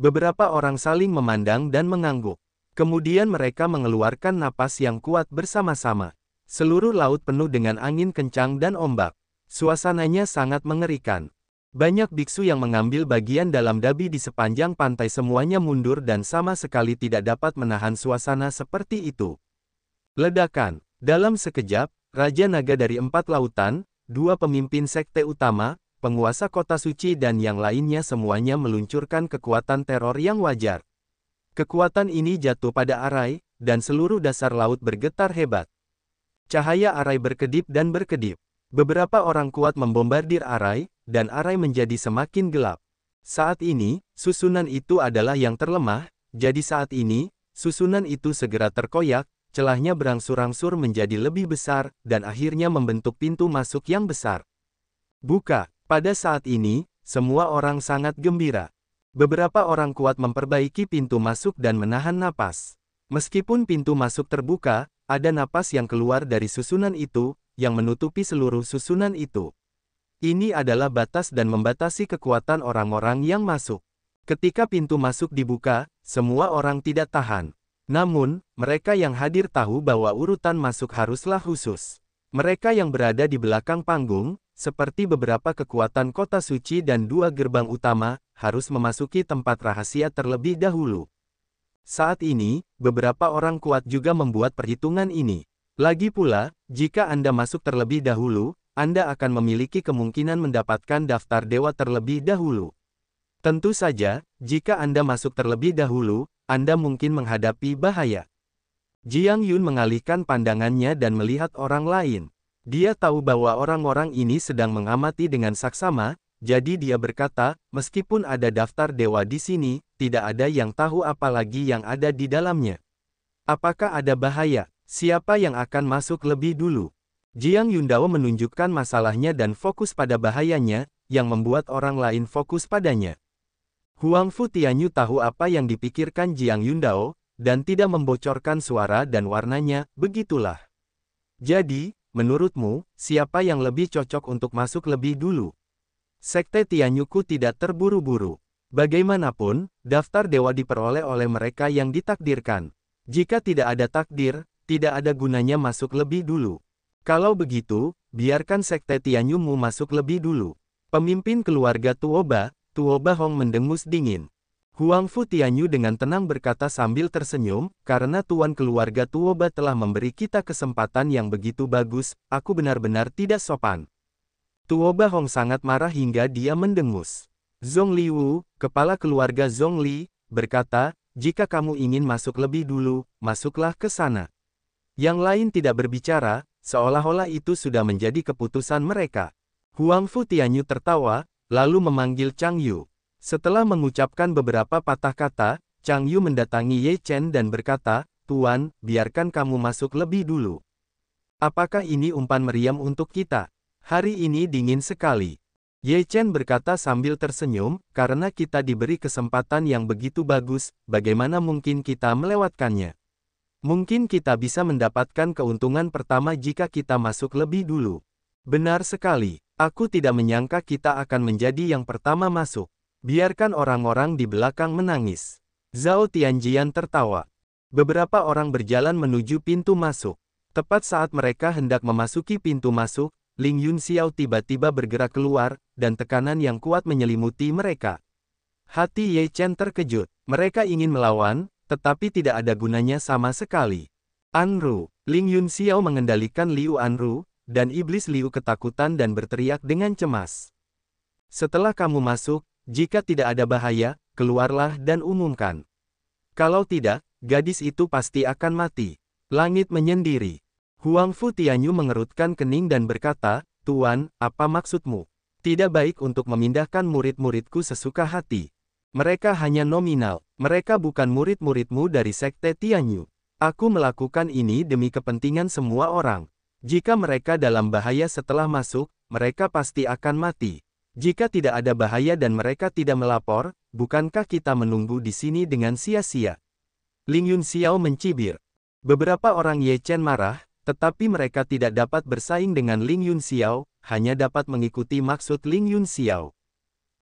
Speaker 1: Beberapa orang saling memandang dan mengangguk. Kemudian mereka mengeluarkan napas yang kuat bersama-sama. Seluruh laut penuh dengan angin kencang dan ombak. Suasananya sangat mengerikan. Banyak biksu yang mengambil bagian dalam dabi di sepanjang pantai semuanya mundur dan sama sekali tidak dapat menahan suasana seperti itu. Ledakan. Dalam sekejap, Raja Naga dari 4 lautan, 2 pemimpin sekte utama, penguasa kota suci dan yang lainnya semuanya meluncurkan kekuatan teror yang wajar. Kekuatan ini jatuh pada arai, dan seluruh dasar laut bergetar hebat. Cahaya arai berkedip dan berkedip. Beberapa orang kuat membombardir arai, dan arai menjadi semakin gelap. Saat ini, susunan itu adalah yang terlemah, jadi saat ini, susunan itu segera terkoyak, celahnya berangsur-angsur menjadi lebih besar, dan akhirnya membentuk pintu masuk yang besar. Buka. Pada saat ini, semua orang sangat gembira. Beberapa orang kuat memperbaiki pintu masuk dan menahan napas. Meskipun pintu masuk terbuka, ada napas yang keluar dari susunan itu, yang menutupi seluruh susunan itu. Ini adalah batas dan membatasi kekuatan orang-orang yang masuk. Ketika pintu masuk dibuka, semua orang tidak tahan. Namun, mereka yang hadir tahu bahwa urutan masuk haruslah khusus. Mereka yang berada di belakang panggung, seperti beberapa kekuatan kota suci dan 2 gerbang utama, harus memasuki tempat rahasia terlebih dahulu. Saat ini, beberapa orang kuat juga membuat perhitungan ini. Lagi pula, jika Anda masuk terlebih dahulu, Anda akan memiliki kemungkinan mendapatkan daftar dewa terlebih dahulu. Tentu saja, jika Anda masuk terlebih dahulu, Anda mungkin menghadapi bahaya. Jiang Yun mengalihkan pandangannya dan melihat orang lain. Dia tahu bahwa orang-orang ini sedang mengamati dengan saksama, jadi dia berkata, meskipun ada daftar dewa di sini, tidak ada yang tahu apalagi yang ada di dalamnya. Apakah ada bahaya? Siapa yang akan masuk lebih dulu? Jiang Yundao menunjukkan masalahnya dan fokus pada bahayanya, yang membuat orang lain fokus padanya. Huang Fu Tianyu tahu apa yang dipikirkan Jiang Yundao, dan tidak membocorkan suara dan warnanya, begitulah. Jadi, menurutmu, siapa yang lebih cocok untuk masuk lebih dulu? Sekte Tianyuku tidak terburu-buru. Bagaimanapun, daftar dewa diperoleh oleh mereka yang ditakdirkan. Jika tidak ada takdir, tidak ada gunanya masuk lebih dulu. Kalau begitu, biarkan Sekte Tianyumu masuk lebih dulu. Pemimpin keluarga Tuoba Hong mendengus dingin. Huang Fu Tianyu dengan tenang berkata sambil tersenyum, karena tuan keluarga Tuoba telah memberi kita kesempatan yang begitu bagus, aku benar-benar tidak sopan. Tuoba Hong sangat marah hingga dia mendengus. Zhong Liwu, kepala keluarga Zhong Li, berkata, jika kamu ingin masuk lebih dulu, masuklah ke sana. Yang lain tidak berbicara, seolah-olah itu sudah menjadi keputusan mereka. Huang Fu Tianyu tertawa, lalu memanggil Chang Yu. Setelah mengucapkan beberapa patah kata, Chang Yu mendatangi Ye Chen dan berkata, Tuan, biarkan kamu masuk lebih dulu. Apakah ini umpan meriam untuk kita? Hari ini dingin sekali. Ye Chen berkata sambil tersenyum, karena kita diberi kesempatan yang begitu bagus, bagaimana mungkin kita melewatkannya? Mungkin kita bisa mendapatkan keuntungan pertama jika kita masuk lebih dulu. Benar sekali, aku tidak menyangka kita akan menjadi yang pertama masuk. Biarkan orang-orang di belakang menangis. Zhao Tianjian tertawa. Beberapa orang berjalan menuju pintu masuk. Tepat saat mereka hendak memasuki pintu masuk, Ling Yunxiao tiba-tiba bergerak keluar, dan tekanan yang kuat menyelimuti mereka. Hati Ye Chen terkejut. Mereka ingin melawan, tetapi tidak ada gunanya sama sekali. Anru, Ling Yunxiao mengendalikan Liu Anru, dan iblis Liu ketakutan dan berteriak dengan cemas. Setelah kamu masuk, jika tidak ada bahaya, keluarlah dan umumkan. Kalau tidak, gadis itu pasti akan mati. Langit menyendiri. Huang Fu Tianyu mengerutkan kening dan berkata, Tuan, apa maksudmu? Tidak baik untuk memindahkan murid-muridku sesuka hati. Mereka hanya nominal, mereka bukan murid-muridmu dari Sekte Tianyu. Aku melakukan ini demi kepentingan semua orang. Jika mereka dalam bahaya setelah masuk, mereka pasti akan mati. Jika tidak ada bahaya dan mereka tidak melapor, bukankah kita menunggu di sini dengan sia-sia? Ling Yunxiao mencibir. Beberapa orang Ye Chen marah, tetapi mereka tidak dapat bersaing dengan Ling Yunxiao, hanya dapat mengikuti maksud Ling Yunxiao.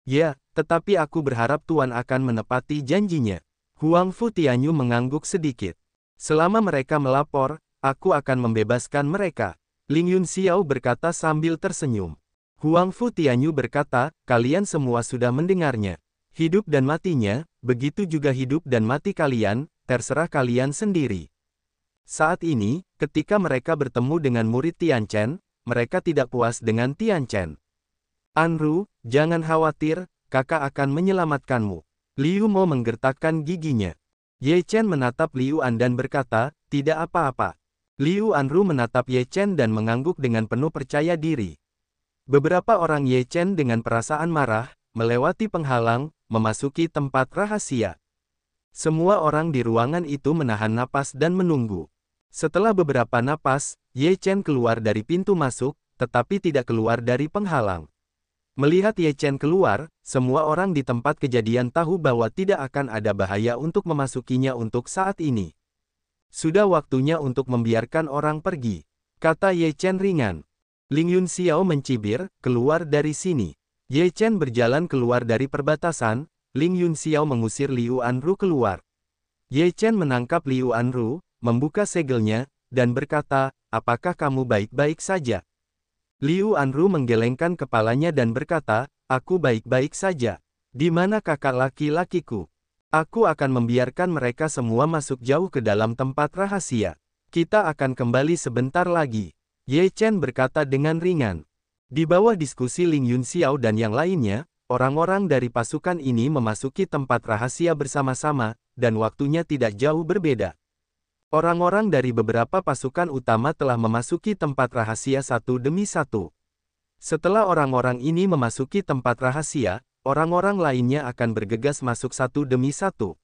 Speaker 1: Ya, tetapi aku berharap Tuan akan menepati janjinya. Huang Fu Tianyu mengangguk sedikit. Selama mereka melapor, aku akan membebaskan mereka. Ling Yunxiao berkata sambil tersenyum. Huang Fu Tianyu berkata, kalian semua sudah mendengarnya. Hidup dan matinya, begitu juga hidup dan mati kalian, terserah kalian sendiri. Saat ini, ketika mereka bertemu dengan murid Tian Chen, mereka tidak puas dengan Tian Chen. Anru, jangan khawatir, kakak akan menyelamatkanmu. Liu Mo menggertakkan giginya. Ye Chen menatap Liu An dan berkata, tidak apa-apa. Liu Anru menatap Ye Chen dan mengangguk dengan penuh percaya diri. Beberapa orang Ye Chen dengan perasaan marah, melewati penghalang, memasuki tempat rahasia. Semua orang di ruangan itu menahan napas dan menunggu. Setelah beberapa napas, Ye Chen keluar dari pintu masuk, tetapi tidak keluar dari penghalang. Melihat Ye Chen keluar, semua orang di tempat kejadian tahu bahwa tidak akan ada bahaya untuk memasukinya untuk saat ini. Sudah waktunya untuk membiarkan orang pergi, kata Ye Chen ringan. Ling Yunxiao mencibir, keluar dari sini. Ye Chen berjalan keluar dari perbatasan, Ling Yunxiao mengusir Liu Anru keluar. Ye Chen menangkap Liu Anru, membuka segelnya, dan berkata, apakah kamu baik-baik saja? Liu Anru menggelengkan kepalanya dan berkata, aku baik-baik saja. Di mana kakak laki-lakiku? Aku akan membiarkan mereka semua masuk jauh ke dalam tempat rahasia. Kita akan kembali sebentar lagi. Ye Chen berkata dengan ringan. Di bawah diskusi Ling Yunxiao dan yang lainnya, orang-orang dari pasukan ini memasuki tempat rahasia bersama-sama, dan waktunya tidak jauh berbeda. Orang-orang dari beberapa pasukan utama telah memasuki tempat rahasia satu demi satu. Setelah orang-orang ini memasuki tempat rahasia, orang-orang lainnya akan bergegas masuk satu demi satu.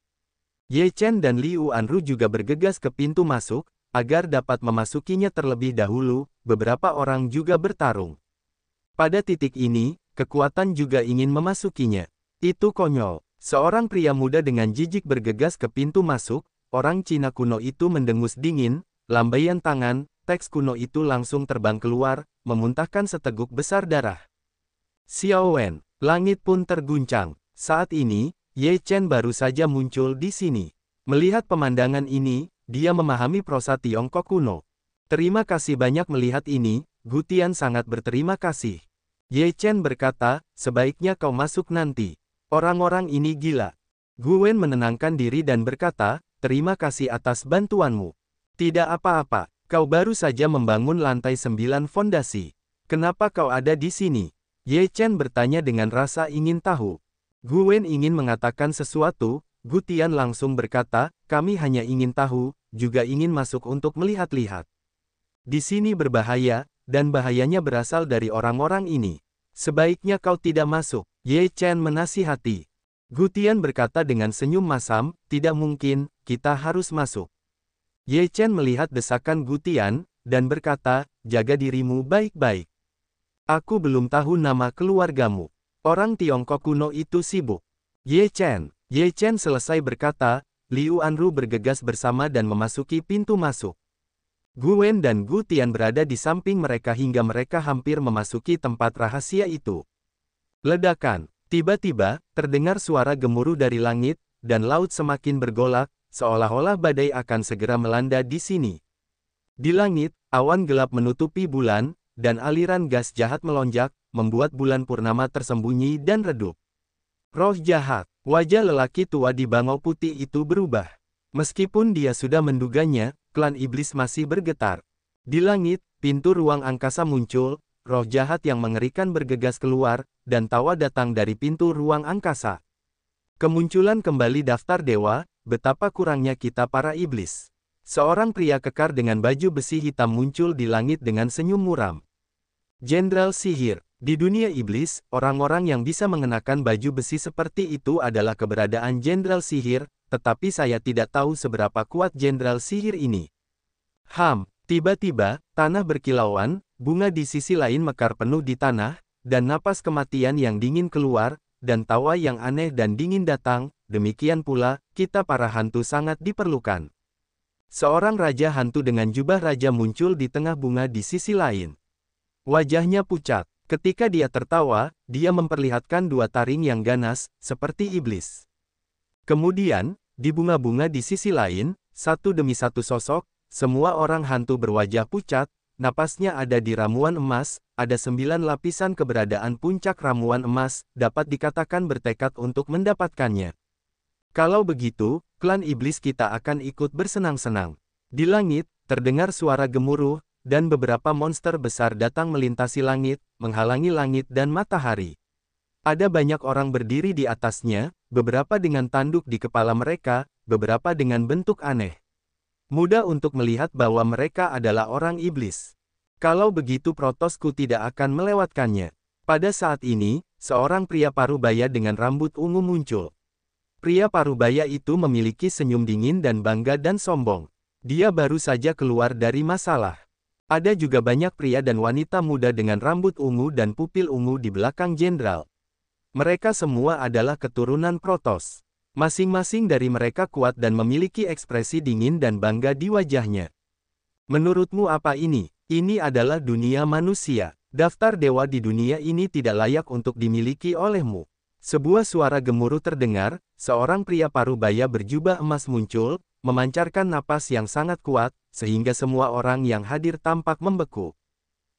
Speaker 1: Ye Chen dan Liu Anru juga bergegas ke pintu masuk, agar dapat memasukinya terlebih dahulu, beberapa orang juga bertarung. Pada titik ini, kekuatan juga ingin memasukinya. Itu konyol. Seorang pria muda dengan jijik bergegas ke pintu masuk, orang Cina kuno itu mendengus dingin, lambaian tangan, teks kuno itu langsung terbang keluar, memuntahkan seteguk besar darah. Xiao Wen, langit pun terguncang. Saat ini, Ye Chen baru saja muncul di sini. Melihat pemandangan ini, dia memahami prosa Tiongkok kuno. Terima kasih banyak melihat ini, Gu Tian sangat berterima kasih. Ye Chen berkata, sebaiknya kau masuk nanti. Orang-orang ini gila. Gu Wen menenangkan diri dan berkata, terima kasih atas bantuanmu. Tidak apa-apa, kau baru saja membangun lantai 9 fondasi. Kenapa kau ada di sini? Ye Chen bertanya dengan rasa ingin tahu. Gu Wen ingin mengatakan sesuatu, Gu Tian langsung berkata, kami hanya ingin tahu, juga ingin masuk untuk melihat-lihat. Di sini berbahaya, dan bahayanya berasal dari orang-orang ini. Sebaiknya kau tidak masuk, Ye Chen menasihati. Gu Tian berkata dengan senyum masam, tidak mungkin, kita harus masuk. Ye Chen melihat desakan Gu Tian, dan berkata, jaga dirimu baik-baik. Aku belum tahu nama keluargamu. Orang Tiongkok kuno itu sibuk. Ye Chen selesai berkata, Liu Anru bergegas bersama dan memasuki pintu masuk. Gu Wen dan Gu Tian berada di samping mereka hingga mereka hampir memasuki tempat rahasia itu. Ledakan. Tiba-tiba, terdengar suara gemuruh dari langit, dan laut semakin bergolak, seolah-olah badai akan segera melanda di sini. Di langit, awan gelap menutupi bulan, dan aliran gas jahat melonjak, membuat bulan purnama tersembunyi dan redup. Roh jahat. Wajah lelaki tua di bangau putih itu berubah. Meskipun dia sudah menduganya, klan iblis masih bergetar. Di langit, pintu ruang angkasa muncul, roh jahat yang mengerikan bergegas keluar, dan tawa datang dari pintu ruang angkasa. Kemunculan kembali daftar dewa, betapa kurangnya kita para iblis. Seorang pria kekar dengan baju besi hitam muncul di langit dengan senyum muram. Jenderal sihir. Di dunia iblis, orang-orang yang bisa mengenakan baju besi seperti itu adalah keberadaan jenderal sihir, tetapi saya tidak tahu seberapa kuat jenderal sihir ini. Tiba-tiba, tanah berkilauan, bunga di sisi lain mekar penuh di tanah, dan napas kematian yang dingin keluar, dan tawa yang aneh dan dingin datang, demikian pula, kita para hantu sangat diperlukan. Seorang raja hantu dengan jubah raja muncul di tengah bunga di sisi lain. Wajahnya pucat. Ketika dia tertawa, dia memperlihatkan dua taring yang ganas, seperti iblis. Kemudian, di bunga-bunga di sisi lain, satu demi satu sosok, semua orang hantu berwajah pucat, napasnya ada di ramuan emas, ada 9 lapisan keberadaan puncak ramuan emas, dapat dikatakan bertekad untuk mendapatkannya. Kalau begitu, klan iblis kita akan ikut bersenang-senang. Di langit, terdengar suara gemuruh, dan beberapa monster besar datang melintasi langit, menghalangi langit dan matahari. Ada banyak orang berdiri di atasnya, beberapa dengan tanduk di kepala mereka, beberapa dengan bentuk aneh. Mudah untuk melihat bahwa mereka adalah orang iblis. Kalau begitu Protosku tidak akan melewatkannya. Pada saat ini, seorang pria parubaya dengan rambut ungu muncul. Pria parubaya itu memiliki senyum dingin dan bangga dan sombong. Dia baru saja keluar dari masalah. Ada juga banyak pria dan wanita muda dengan rambut ungu dan pupil ungu di belakang jenderal. Mereka semua adalah keturunan Protos. Masing-masing dari mereka kuat dan memiliki ekspresi dingin dan bangga di wajahnya. Menurutmu apa ini? Ini adalah dunia manusia. Daftar dewa di dunia ini tidak layak untuk dimiliki olehmu. Sebuah suara gemuruh terdengar, seorang pria parubaya berjubah emas muncul, memancarkan napas yang sangat kuat, sehingga semua orang yang hadir tampak membeku.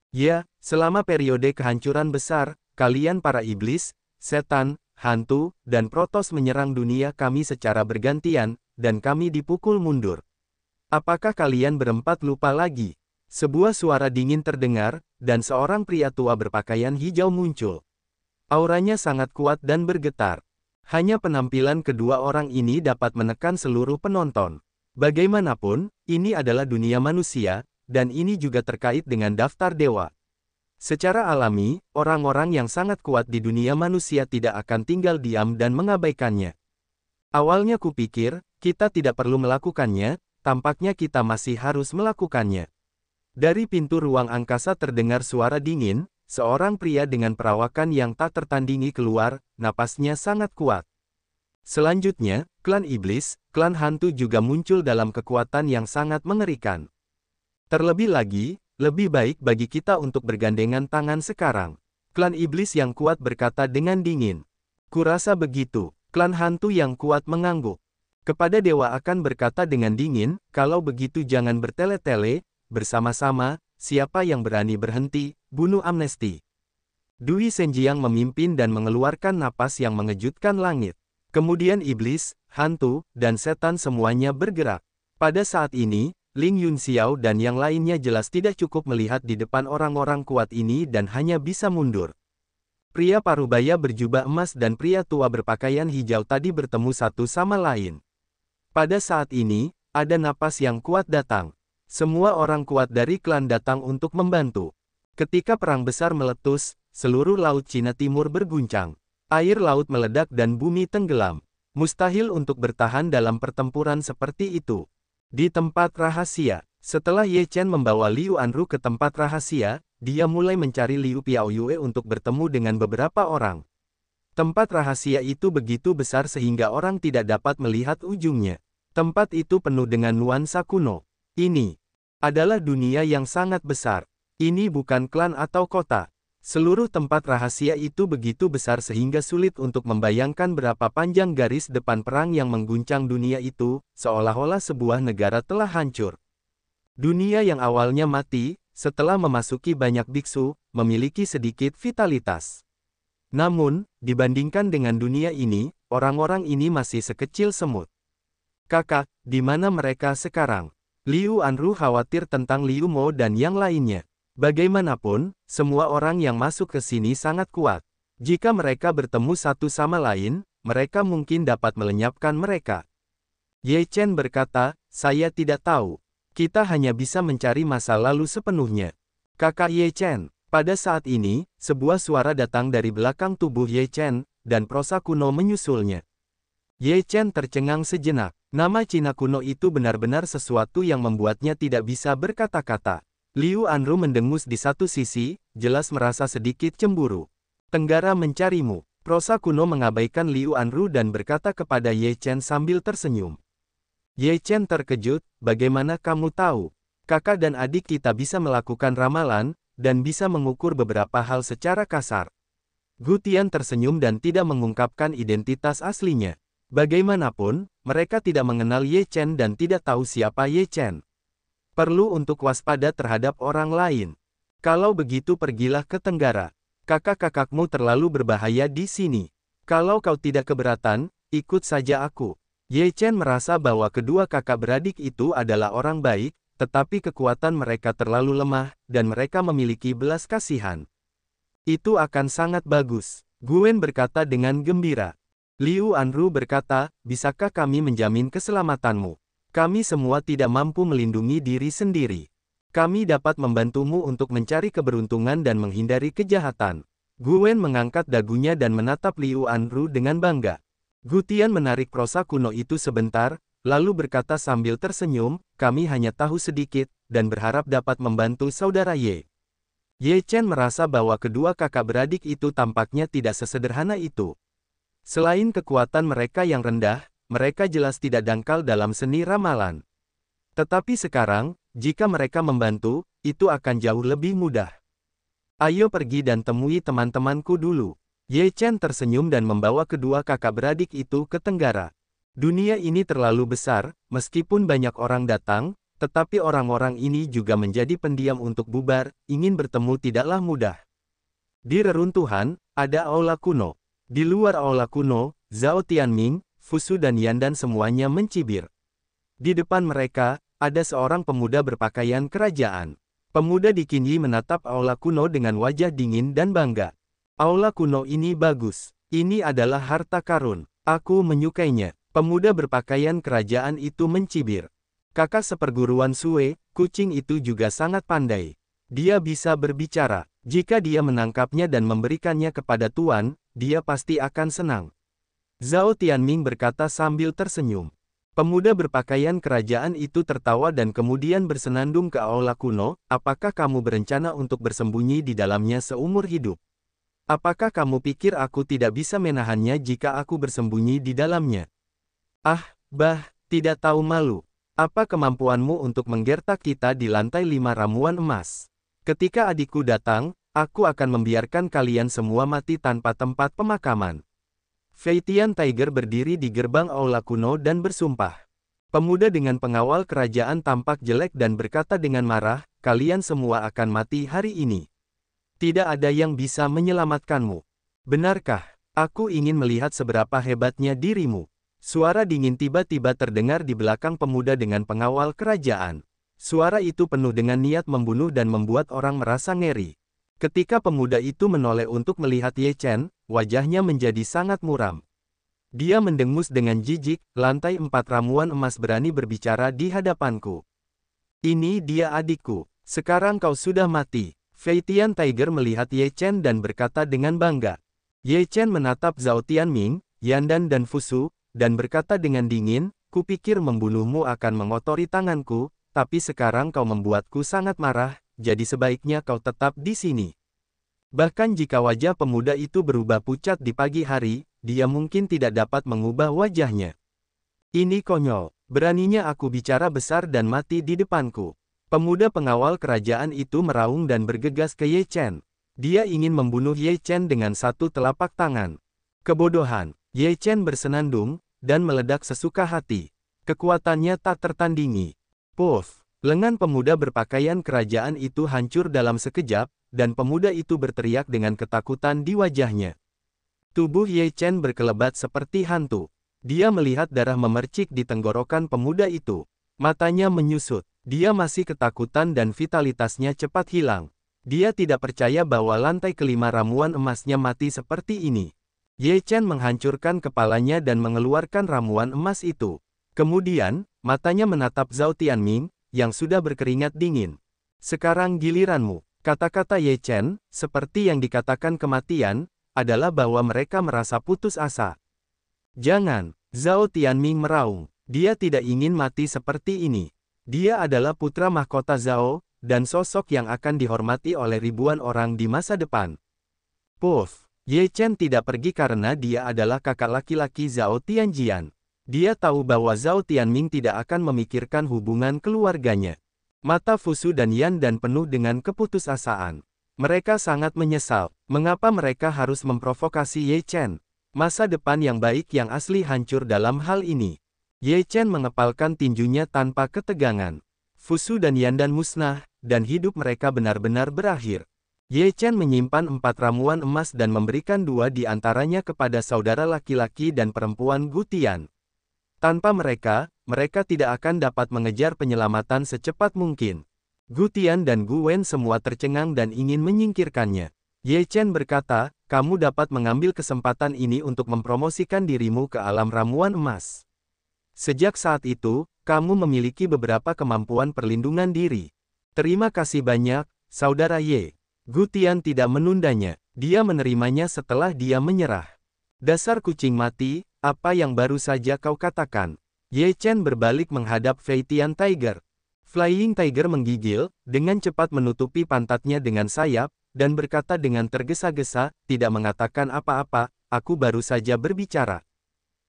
Speaker 1: Ya, selama periode kehancuran besar, kalian para iblis, setan, hantu, dan Protos menyerang dunia kami secara bergantian, dan kami dipukul mundur. Apakah kalian berempat lupa lagi? Sebuah suara dingin terdengar, dan seorang pria tua berpakaian hijau muncul. Auranya sangat kuat dan bergetar. Hanya penampilan kedua orang ini dapat menekan seluruh penonton. Bagaimanapun, ini adalah dunia manusia, dan ini juga terkait dengan daftar dewa. Secara alami, orang-orang yang sangat kuat di dunia manusia tidak akan tinggal diam dan mengabaikannya. Awalnya kupikir, kita tidak perlu melakukannya, tampaknya kita masih harus melakukannya. Dari pintu ruang angkasa terdengar suara dingin, seorang pria dengan perawakan yang tak tertandingi keluar, napasnya sangat kuat. Selanjutnya, klan iblis, klan hantu juga muncul dalam kekuatan yang sangat mengerikan. Terlebih lagi, lebih baik bagi kita untuk bergandengan tangan sekarang. Klan iblis yang kuat berkata dengan dingin. Kurasa begitu, klan hantu yang kuat mengangguk. Kepada dewa akan berkata dengan dingin, kalau begitu jangan bertele-tele, bersama-sama, siapa yang berani berhenti, bunuh amnesti. Dui Senjiang memimpin dan mengeluarkan napas yang mengejutkan langit. Kemudian iblis, hantu, dan setan semuanya bergerak. Pada saat ini, Ling Yunxiao dan yang lainnya jelas tidak cukup melihat di depan orang-orang kuat ini dan hanya bisa mundur. Pria parubaya berjubah emas dan pria tua berpakaian hijau tadi bertemu satu sama lain. Pada saat ini, ada napas yang kuat datang. Semua orang kuat dari klan datang untuk membantu. Ketika perang besar meletus, seluruh laut Cina Timur berguncang. Air laut meledak dan bumi tenggelam. Mustahil untuk bertahan dalam pertempuran seperti itu. Di tempat rahasia, setelah Ye Chen membawa Liu Anru ke tempat rahasia, dia mulai mencari Liu Piaoyue untuk bertemu dengan beberapa orang. Tempat rahasia itu begitu besar sehingga orang tidak dapat melihat ujungnya. Tempat itu penuh dengan nuansa kuno. Ini adalah dunia yang sangat besar. Ini bukan klan atau kota. Seluruh tempat rahasia itu begitu besar sehingga sulit untuk membayangkan berapa panjang garis depan perang yang mengguncang dunia itu, seolah-olah sebuah negara telah hancur. Dunia yang awalnya mati, setelah memasuki banyak biksu, memiliki sedikit vitalitas. Namun, dibandingkan dengan dunia ini, orang-orang ini masih sekecil semut. Kakak, di mana mereka sekarang? Liu Anru khawatir tentang Liu Mo dan yang lainnya. Bagaimanapun, semua orang yang masuk ke sini sangat kuat. Jika mereka bertemu satu sama lain, mereka mungkin dapat melenyapkan mereka. Ye Chen berkata, saya tidak tahu. Kita hanya bisa mencari masa lalu sepenuhnya. Kakak Ye Chen. Pada saat ini, sebuah suara datang dari belakang tubuh Ye Chen, dan prosa kuno menyusulnya. Ye Chen tercengang sejenak. Nama Cina kuno itu benar-benar sesuatu yang membuatnya tidak bisa berkata-kata. Liu Anru mendengus di satu sisi, jelas merasa sedikit cemburu. Tenggara mencarimu. Prosa kuno mengabaikan Liu Anru dan berkata kepada Ye Chen sambil tersenyum. Ye Chen terkejut, bagaimana kamu tahu? Kakak dan adik kita bisa melakukan ramalan, dan bisa mengukur beberapa hal secara kasar. Gu Tian tersenyum dan tidak mengungkapkan identitas aslinya. Bagaimanapun, mereka tidak mengenal Ye Chen dan tidak tahu siapa Ye Chen. Perlu untuk waspada terhadap orang lain. Kalau begitu pergilah ke Tenggara. Kakak-kakakmu terlalu berbahaya di sini. Kalau kau tidak keberatan, ikut saja aku. Ye Chen merasa bahwa kedua kakak beradik itu adalah orang baik, tetapi kekuatan mereka terlalu lemah, dan mereka memiliki belas kasihan. Itu akan sangat bagus. Guen berkata dengan gembira. Liu Anru berkata, bisakah kami menjamin keselamatanmu? Kami semua tidak mampu melindungi diri sendiri. Kami dapat membantumu untuk mencari keberuntungan dan menghindari kejahatan. Guen mengangkat dagunya dan menatap Liu Anru dengan bangga. Gu Tian menarik prosa kuno itu sebentar, lalu berkata sambil tersenyum, kami hanya tahu sedikit, dan berharap dapat membantu saudara Ye. Ye Chen merasa bahwa kedua kakak beradik itu tampaknya tidak sesederhana itu. Selain kekuatan mereka yang rendah, mereka jelas tidak dangkal dalam seni ramalan. Tetapi sekarang, jika mereka membantu, itu akan jauh lebih mudah. Ayo pergi dan temui teman-temanku dulu. Ye Chen tersenyum dan membawa kedua kakak beradik itu ke Tenggara. Dunia ini terlalu besar, meskipun banyak orang datang, tetapi orang-orang ini juga menjadi pendiam untuk bubar, ingin bertemu tidaklah mudah. Di reruntuhan, ada aula kuno. Di luar aula kuno, Zhao Tianming, Fusu dan Yandan semuanya mencibir. Di depan mereka, ada seorang pemuda berpakaian kerajaan. Pemuda di Qinyi menatap aula kuno dengan wajah dingin dan bangga. Aula kuno ini bagus. Ini adalah harta karun. Aku menyukainya. Pemuda berpakaian kerajaan itu mencibir. Kakak seperguruan Sue, kucing itu juga sangat pandai. Dia bisa berbicara. Jika dia menangkapnya dan memberikannya kepada tuan, dia pasti akan senang. Zhao Tianming berkata sambil tersenyum. Pemuda berpakaian kerajaan itu tertawa dan kemudian bersenandung ke aula kuno, apakah kamu berencana untuk bersembunyi di dalamnya seumur hidup? Apakah kamu pikir aku tidak bisa menahannya jika aku bersembunyi di dalamnya? Ah, tidak tahu malu. Apa kemampuanmu untuk menggertak kita di lantai 5 ramuan emas? Ketika adikku datang, aku akan membiarkan kalian semua mati tanpa tempat pemakaman. Feitian Tiger berdiri di gerbang aula kuno dan bersumpah. Pemuda dengan pengawal kerajaan tampak jelek dan berkata dengan marah, kalian semua akan mati hari ini. Tidak ada yang bisa menyelamatkanmu. Benarkah? Aku ingin melihat seberapa hebatnya dirimu. Suara dingin tiba-tiba terdengar di belakang pemuda dengan pengawal kerajaan. Suara itu penuh dengan niat membunuh dan membuat orang merasa ngeri. Ketika pemuda itu menoleh untuk melihat Ye Chen, wajahnya menjadi sangat muram. Dia mendengus dengan jijik, lantai 4 ramuan emas berani berbicara di hadapanku. Ini dia adikku, sekarang kau sudah mati. Feitian Tiger melihat Ye Chen dan berkata dengan bangga. Ye Chen menatap Zhao Tianming, Yandan dan Fusu, dan berkata dengan dingin, kupikir membunuhmu akan mengotori tanganku, tapi sekarang kau membuatku sangat marah. Jadi sebaiknya kau tetap di sini. Bahkan jika wajah pemuda itu berubah pucat di pagi hari, dia mungkin tidak dapat mengubah wajahnya. Ini konyol, beraninya aku bicara besar dan mati di depanku. Pemuda pengawal kerajaan itu meraung dan bergegas ke Ye Chen. Dia ingin membunuh Ye Chen dengan satu telapak tangan. Kebodohan, Ye Chen bersenandung, dan meledak sesuka hati. Kekuatannya tak tertandingi. Puff! Lengan pemuda berpakaian kerajaan itu hancur dalam sekejap, dan pemuda itu berteriak dengan ketakutan di wajahnya. Tubuh Ye Chen berkelebat seperti hantu. Dia melihat darah memercik di tenggorokan pemuda itu. Matanya menyusut. Dia masih ketakutan dan vitalitasnya cepat hilang. Dia tidak percaya bahwa lantai kelima ramuan emasnya mati seperti ini. Ye Chen menghancurkan kepalanya dan mengeluarkan ramuan emas itu. Kemudian, matanya menatap Zhao Tianming, yang sudah berkeringat dingin. Sekarang giliranmu. Kata-kata Ye Chen, seperti yang dikatakan kematian, adalah bahwa mereka merasa putus asa. Jangan, Zhao Tianming meraung. Dia tidak ingin mati seperti ini. Dia adalah putra mahkota Zhao, dan sosok yang akan dihormati oleh ribuan orang di masa depan. Puff, Ye Chen tidak pergi karena dia adalah kakak laki-laki Zhao Tianjian. Dia tahu bahwa Zhao Tianming tidak akan memikirkan hubungan keluarganya. Mata Fusu dan Yandan penuh dengan keputusasaan. Mereka sangat menyesal, mengapa mereka harus memprovokasi Ye Chen. Masa depan yang baik yang asli hancur dalam hal ini. Ye Chen mengepalkan tinjunya tanpa ketegangan. Fusu dan Yandan musnah, dan hidup mereka benar-benar berakhir. Ye Chen menyimpan 4 ramuan emas dan memberikan 2 di antaranya kepada saudara laki-laki dan perempuan Gu Tian. Tanpa mereka, mereka tidak akan dapat mengejar penyelamatan secepat mungkin. Gu Tian dan Gu Wen semua tercengang dan ingin menyingkirkannya. Ye Chen berkata, kamu dapat mengambil kesempatan ini untuk mempromosikan dirimu ke alam ramuan emas. Sejak saat itu, kamu memiliki beberapa kemampuan perlindungan diri. Terima kasih banyak, saudara Ye. Gu Tian tidak menundanya. Dia menerimanya setelah dia menyerah. Dasar kucing mati, apa yang baru saja kau katakan? Ye Chen berbalik menghadap Feitian Tiger. Flying Tiger menggigil, dengan cepat menutupi pantatnya dengan sayap, dan berkata dengan tergesa-gesa, tidak mengatakan apa-apa, aku baru saja berbicara.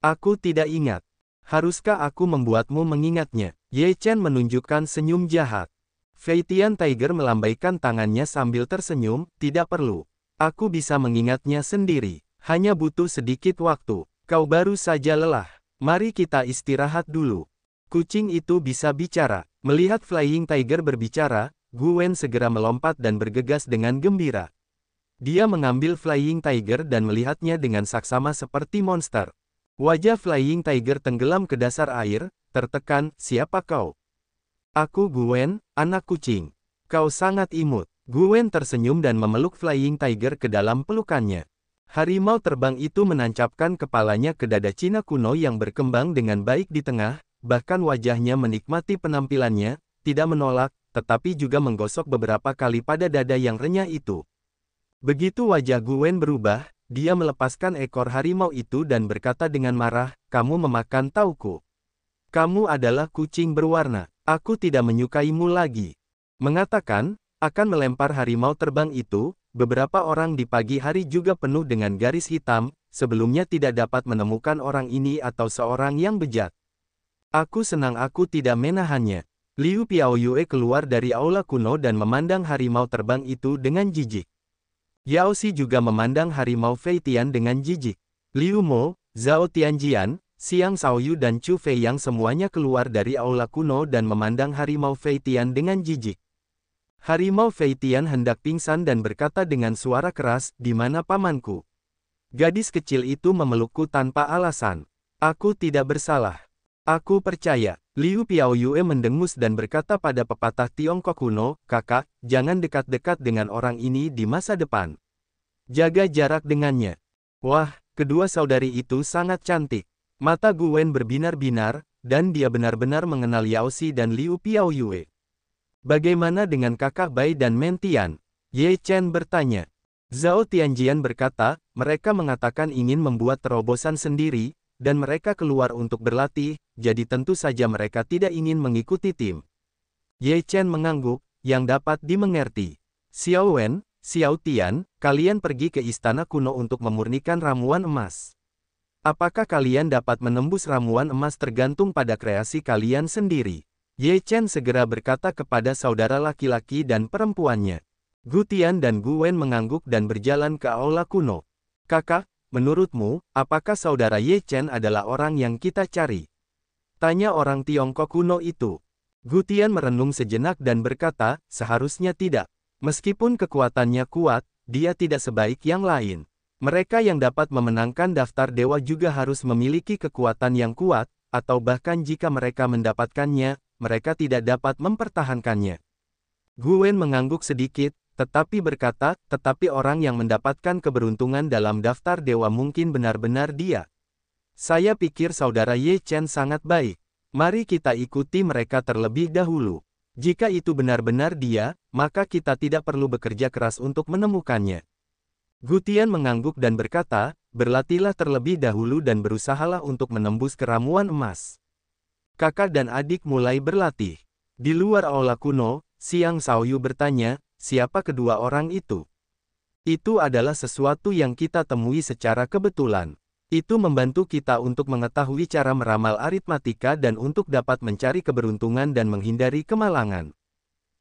Speaker 1: Aku tidak ingat. Haruskah aku membuatmu mengingatnya? Ye Chen menunjukkan senyum jahat. Feitian Tiger melambaikan tangannya sambil tersenyum, tidak perlu. Aku bisa mengingatnya sendiri. Hanya butuh sedikit waktu. Kau baru saja lelah. Mari kita istirahat dulu. Kucing itu bisa bicara. Melihat Flying Tiger berbicara, Gu Wen segera melompat dan bergegas dengan gembira. Dia mengambil Flying Tiger dan melihatnya dengan saksama seperti monster. Wajah Flying Tiger tenggelam ke dasar air, tertekan, siapa kau? Aku Gu Wen, anak kucing. Kau sangat imut. Gu Wen tersenyum dan memeluk Flying Tiger ke dalam pelukannya. Harimau terbang itu menancapkan kepalanya ke dada Cina kuno yang berkembang dengan baik di tengah, bahkan wajahnya menikmati penampilannya, tidak menolak, tetapi juga menggosok beberapa kali pada dada yang renyah itu. Begitu wajah Gu Wen berubah, dia melepaskan ekor harimau itu dan berkata dengan marah, kamu memakan tauku. Kamu adalah kucing berwarna. Aku tidak menyukaimu lagi. Mengatakan, akan melempar harimau terbang itu, beberapa orang di pagi hari juga penuh dengan garis hitam, sebelumnya tidak dapat menemukan orang ini atau seorang yang bejat. Aku senang aku tidak menahannya. Liu Piaoyue keluar dari aula kuno dan memandang harimau terbang itu dengan jijik. Yao Xi juga memandang harimau Fei Tian dengan jijik. Liu Mo, Zhao Tianjian, Xiang Shaoyu dan Chu Fei yang semuanya keluar dari aula kuno dan memandang harimau Fei Tian dengan jijik. Harimau Fei Tian hendak pingsan dan berkata dengan suara keras, "Di mana pamanku?" Gadis kecil itu memelukku tanpa alasan. Aku tidak bersalah. Aku percaya. Liu Piaoyue mendengus dan berkata pada pepatah Tiongkok kuno, "Kakak, jangan dekat-dekat dengan orang ini di masa depan. Jaga jarak dengannya." Wah, kedua saudari itu sangat cantik. Mata Gu Wen berbinar-binar, dan dia benar-benar mengenal Yao Xi dan Liu Piaoyue. Bagaimana dengan kakak Bai dan Mentian? Ye Chen bertanya. Zhao Tianjian berkata, mereka mengatakan ingin membuat terobosan sendiri, dan mereka keluar untuk berlatih, jadi tentu saja mereka tidak ingin mengikuti tim. Ye Chen mengangguk, yang dapat dimengerti. Xiao Wen, Xiao Tian, kalian pergi ke istana kuno untuk memurnikan ramuan emas. Apakah kalian dapat menembus ramuan emas tergantung pada kreasi kalian sendiri? Ye Chen segera berkata kepada saudara laki-laki dan perempuannya. Gu Tian dan Gu Wen mengangguk dan berjalan ke aula kuno. Kakak, menurutmu, apakah saudara Ye Chen adalah orang yang kita cari? Tanya orang Tiongkok kuno itu. Gu Tian merenung sejenak dan berkata, seharusnya tidak. Meskipun kekuatannya kuat, dia tidak sebaik yang lain. Mereka yang dapat memenangkan daftar dewa juga harus memiliki kekuatan yang kuat, atau bahkan jika mereka mendapatkannya, mereka tidak dapat mempertahankannya. Gu Wen mengangguk sedikit, tetapi berkata, tetapi orang yang mendapatkan keberuntungan dalam daftar dewa mungkin benar-benar dia. Saya pikir saudara Ye Chen sangat baik. Mari kita ikuti mereka terlebih dahulu. Jika itu benar-benar dia, maka kita tidak perlu bekerja keras untuk menemukannya. Gu Tian mengangguk dan berkata, berlatihlah terlebih dahulu dan berusahalah untuk menembus keramuan emas. Kakak dan adik mulai berlatih. Di luar aula kuno, Xiang Shaoyu bertanya, siapa kedua orang itu? Itu adalah sesuatu yang kita temui secara kebetulan. Itu membantu kita untuk mengetahui cara meramal aritmatika dan untuk dapat mencari keberuntungan dan menghindari kemalangan.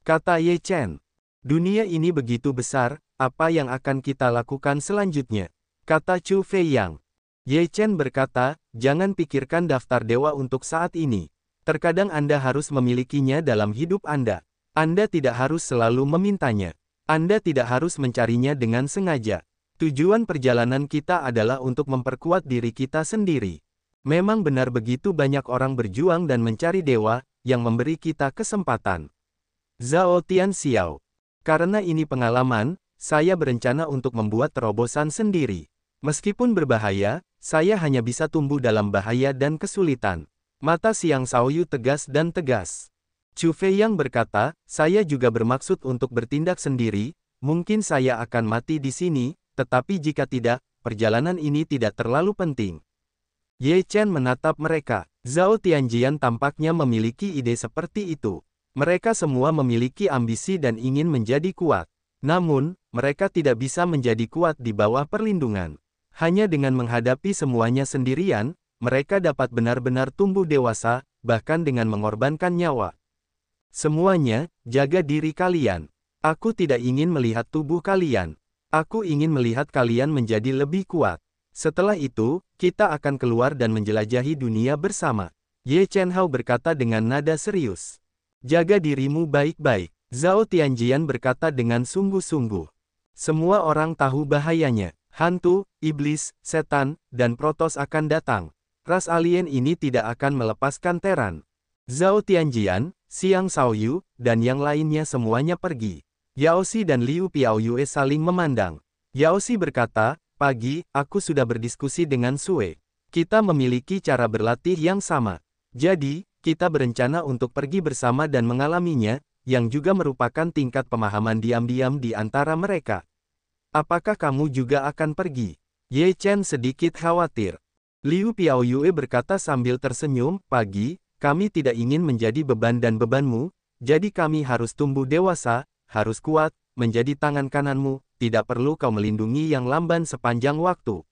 Speaker 1: Kata Ye Chen. Dunia ini begitu besar, apa yang akan kita lakukan selanjutnya? Kata Chu Fei Yang. Ye Chen berkata, jangan pikirkan daftar dewa untuk saat ini. Terkadang Anda harus memilikinya dalam hidup Anda. Anda tidak harus selalu memintanya. Anda tidak harus mencarinya dengan sengaja. Tujuan perjalanan kita adalah untuk memperkuat diri kita sendiri. Memang benar begitu banyak orang berjuang dan mencari dewa, yang memberi kita kesempatan. Zhao Tian Xiao. Karena ini pengalaman, saya berencana untuk membuat terobosan sendiri. Meskipun berbahaya, saya hanya bisa tumbuh dalam bahaya dan kesulitan. Mata Xiang Shaoyu tegas dan tegas. Chu Fei yang berkata, saya juga bermaksud untuk bertindak sendiri, mungkin saya akan mati di sini, tetapi jika tidak, perjalanan ini tidak terlalu penting. Ye Chen menatap mereka. Zhao Tianjian tampaknya memiliki ide seperti itu. Mereka semua memiliki ambisi dan ingin menjadi kuat. Namun, mereka tidak bisa menjadi kuat di bawah perlindungan. Hanya dengan menghadapi semuanya sendirian, mereka dapat benar-benar tumbuh dewasa, bahkan dengan mengorbankan nyawa. Semuanya, jaga diri kalian. Aku tidak ingin melihat tubuh kalian. Aku ingin melihat kalian menjadi lebih kuat. Setelah itu, kita akan keluar dan menjelajahi dunia bersama. Ye Chen Hao berkata dengan nada serius. Jaga dirimu baik-baik. Zhao Tianjian berkata dengan sungguh-sungguh. Semua orang tahu bahayanya. Hantu, iblis, setan, dan protos akan datang. Ras alien ini tidak akan melepaskan Teran. Zhao Tianjian, Xiang Shaoyu, dan yang lainnya semuanya pergi. Yao Xi dan Liu Piaoyue saling memandang. Yao Xi berkata, pagi, aku sudah berdiskusi dengan Sue. Kita memiliki cara berlatih yang sama. Jadi, kita berencana untuk pergi bersama dan mengalaminya, yang juga merupakan tingkat pemahaman diam-diam di antara mereka. Apakah kamu juga akan pergi? Ye Chen sedikit khawatir. Liu Piaoyue berkata sambil tersenyum, pagi, Kami tidak ingin menjadi beban dan bebanmu, jadi kami harus tumbuh dewasa, harus kuat, menjadi tangan kananmu, tidak perlu kau melindungi yang lamban sepanjang waktu.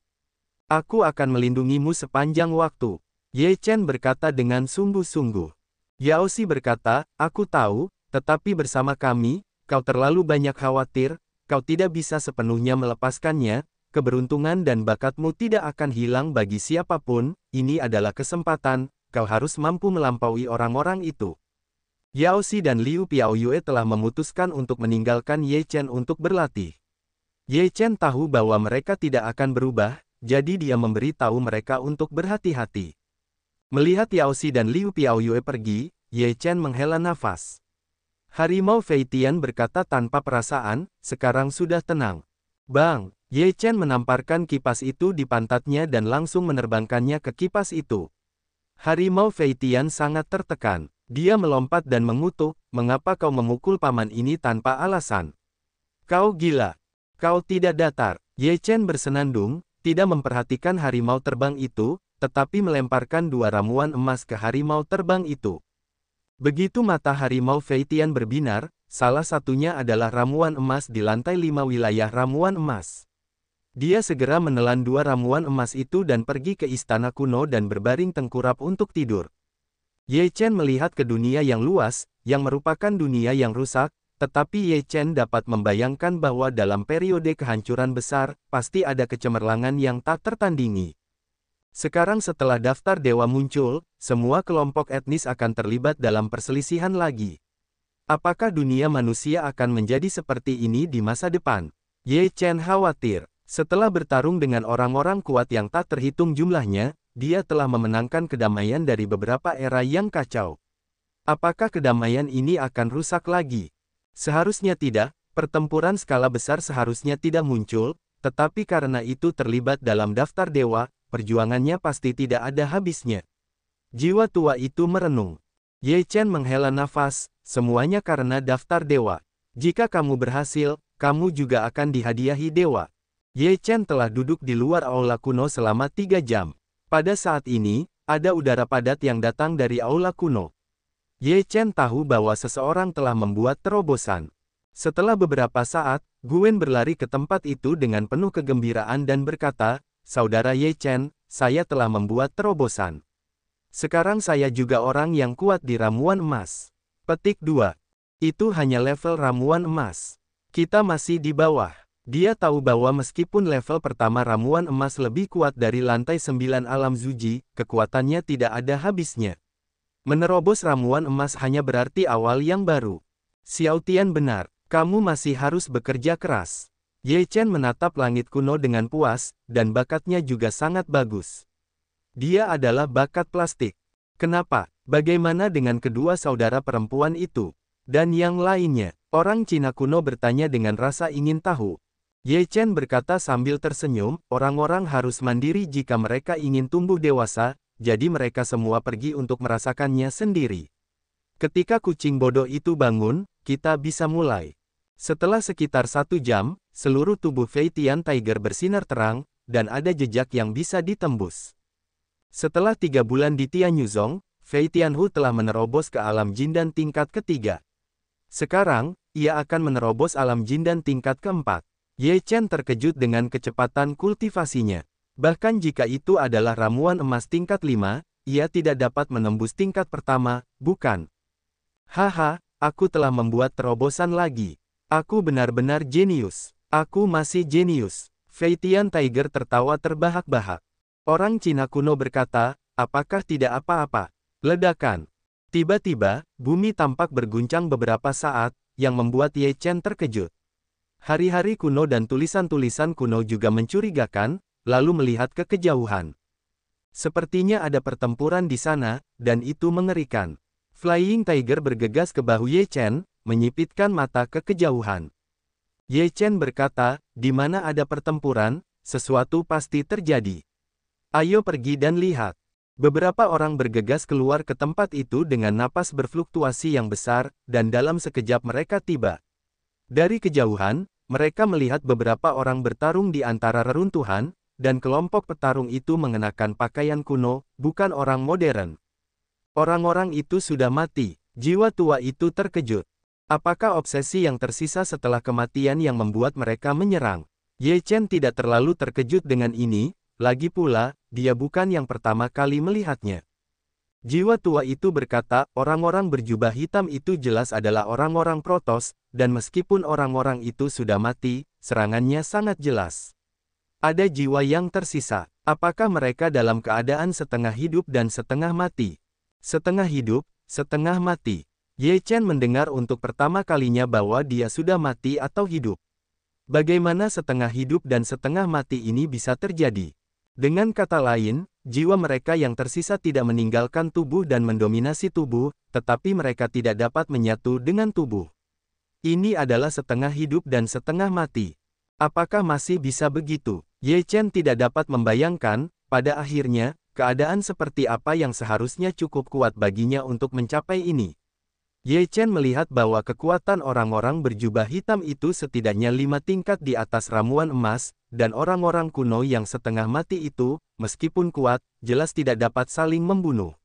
Speaker 1: Aku akan melindungimu sepanjang waktu. Ye Chen berkata dengan sungguh-sungguh. Yao Xi berkata, aku tahu, tetapi bersama kami, kau terlalu banyak khawatir, kau tidak bisa sepenuhnya melepaskannya, keberuntungan dan bakatmu tidak akan hilang bagi siapapun, ini adalah kesempatan, kau harus mampu melampaui orang-orang itu. Yao Xi dan Liu Piaoyue telah memutuskan untuk meninggalkan Ye Chen untuk berlatih. Ye Chen tahu bahwa mereka tidak akan berubah, jadi dia memberi tahu mereka untuk berhati-hati. Melihat Yao Xi dan Liu Piaoyue pergi, Ye Chen menghela nafas. Harimau Fei Tian berkata tanpa perasaan, sekarang sudah tenang. Bang! Ye Chen menamparkan kipas itu di pantatnya dan langsung menerbangkannya ke kipas itu. Harimau Fei Tian sangat tertekan. Dia melompat dan mengutuk, mengapa kau memukul paman ini tanpa alasan? Kau gila. Kau tidak datar. Ye Chen bersenandung, tidak memperhatikan harimau terbang itu, tetapi melemparkan 2 ramuan emas ke harimau terbang itu. Begitu mata harimau Fei Tian berbinar, salah satunya adalah ramuan emas di lantai 5 wilayah ramuan emas. Dia segera menelan 2 ramuan emas itu dan pergi ke istana kuno dan berbaring tengkurap untuk tidur. Ye Chen melihat ke dunia yang luas, yang merupakan dunia yang rusak, tetapi Ye Chen dapat membayangkan bahwa dalam periode kehancuran besar, pasti ada kecemerlangan yang tak tertandingi. Sekarang setelah daftar dewa muncul, semua kelompok etnis akan terlibat dalam perselisihan lagi. Apakah dunia manusia akan menjadi seperti ini di masa depan? Ye Chen khawatir. Setelah bertarung dengan orang-orang kuat yang tak terhitung jumlahnya, dia telah memenangkan kedamaian dari beberapa era yang kacau. Apakah kedamaian ini akan rusak lagi? Seharusnya tidak, pertempuran skala besar seharusnya tidak muncul, tetapi karena itu terlibat dalam daftar dewa, perjuangannya pasti tidak ada habisnya. Jiwa tua itu merenung. Ye Chen menghela nafas, semuanya karena daftar dewa. Jika kamu berhasil, kamu juga akan dihadiahi dewa. Ye Chen telah duduk di luar aula kuno selama 3 jam. Pada saat ini, ada udara padat yang datang dari aula kuno. Ye Chen tahu bahwa seseorang telah membuat terobosan. Setelah beberapa saat, Gwen berlari ke tempat itu dengan penuh kegembiraan dan berkata, Saudara Ye Chen, saya telah membuat terobosan. Sekarang saya juga orang yang kuat di ramuan emas. Petik 2. Itu hanya level ramuan emas. Kita masih di bawah. Dia tahu bahwa meskipun level pertama ramuan emas lebih kuat dari lantai 9 alam Zuji, kekuatannya tidak ada habisnya. Menerobos ramuan emas hanya berarti awal yang baru. Xiao Tian benar, kamu masih harus bekerja keras. Ye Chen menatap langit kuno dengan puas, dan bakatnya juga sangat bagus. Dia adalah bakat plastik. Kenapa? Bagaimana dengan kedua saudara perempuan itu? Dan yang lainnya? Orang Cina kuno bertanya dengan rasa ingin tahu. Ye Chen berkata sambil tersenyum, orang-orang harus mandiri jika mereka ingin tumbuh dewasa, jadi mereka semua pergi untuk merasakannya sendiri. Ketika kucing bodoh itu bangun, kita bisa mulai. Setelah sekitar 1 jam, seluruh tubuh Fei Tian Tiger bersinar terang, dan ada jejak yang bisa ditembus. Setelah 3 bulan di Tianyuzong, Fei Tianhu telah menerobos ke alam jin dan tingkat ketiga. Sekarang, ia akan menerobos alam jin dan tingkat keempat. Ye Chen terkejut dengan kecepatan kultivasinya. Bahkan jika itu adalah ramuan emas tingkat 5, ia tidak dapat menembus tingkat pertama, bukan? Haha, aku telah membuat terobosan lagi. Aku benar-benar jenius. Aku masih jenius. Fei Tian Tiger tertawa terbahak-bahak. Orang Cina kuno berkata, apakah tidak apa-apa? Ledakan. Tiba-tiba, bumi tampak berguncang beberapa saat, yang membuat Ye Chen terkejut. Hari-hari kuno dan tulisan-tulisan kuno juga mencurigakan, lalu melihat ke kejauhan. Sepertinya ada pertempuran di sana, dan itu mengerikan. Flying Tiger bergegas ke bahu Ye Chen, menyipitkan mata ke kejauhan. Ye Chen berkata, di mana ada pertempuran, sesuatu pasti terjadi. Ayo pergi dan lihat. Beberapa orang bergegas keluar ke tempat itu dengan napas berfluktuasi yang besar, dan dalam sekejap mereka tiba. Dari kejauhan, mereka melihat beberapa orang bertarung di antara reruntuhan, dan kelompok petarung itu mengenakan pakaian kuno, bukan orang modern. Orang-orang itu sudah mati. Jiwa tua itu terkejut. Apakah obsesi yang tersisa setelah kematian yang membuat mereka menyerang? Ye Chen tidak terlalu terkejut dengan ini, lagi pula, dia bukan yang pertama kali melihatnya. Jiwa tua itu berkata, orang-orang berjubah hitam itu jelas adalah orang-orang Protoss, dan meskipun orang-orang itu sudah mati, serangannya sangat jelas. Ada jiwa yang tersisa. Apakah mereka dalam keadaan setengah hidup dan setengah mati? Setengah hidup, setengah mati. Ye Chen mendengar untuk pertama kalinya bahwa dia sudah mati atau hidup. Bagaimana setengah hidup dan setengah mati ini bisa terjadi? Dengan kata lain, jiwa mereka yang tersisa tidak meninggalkan tubuh dan mendominasi tubuh, tetapi mereka tidak dapat menyatu dengan tubuh. Ini adalah setengah hidup dan setengah mati. Apakah masih bisa begitu? Ye Chen tidak dapat membayangkan, pada akhirnya, keadaan seperti apa yang seharusnya cukup kuat baginya untuk mencapai ini. Ye Chen melihat bahwa kekuatan orang-orang berjubah hitam itu setidaknya 5 tingkat di atas ramuan emas, dan orang-orang kuno yang setengah mati itu, meskipun kuat, jelas tidak dapat saling membunuh.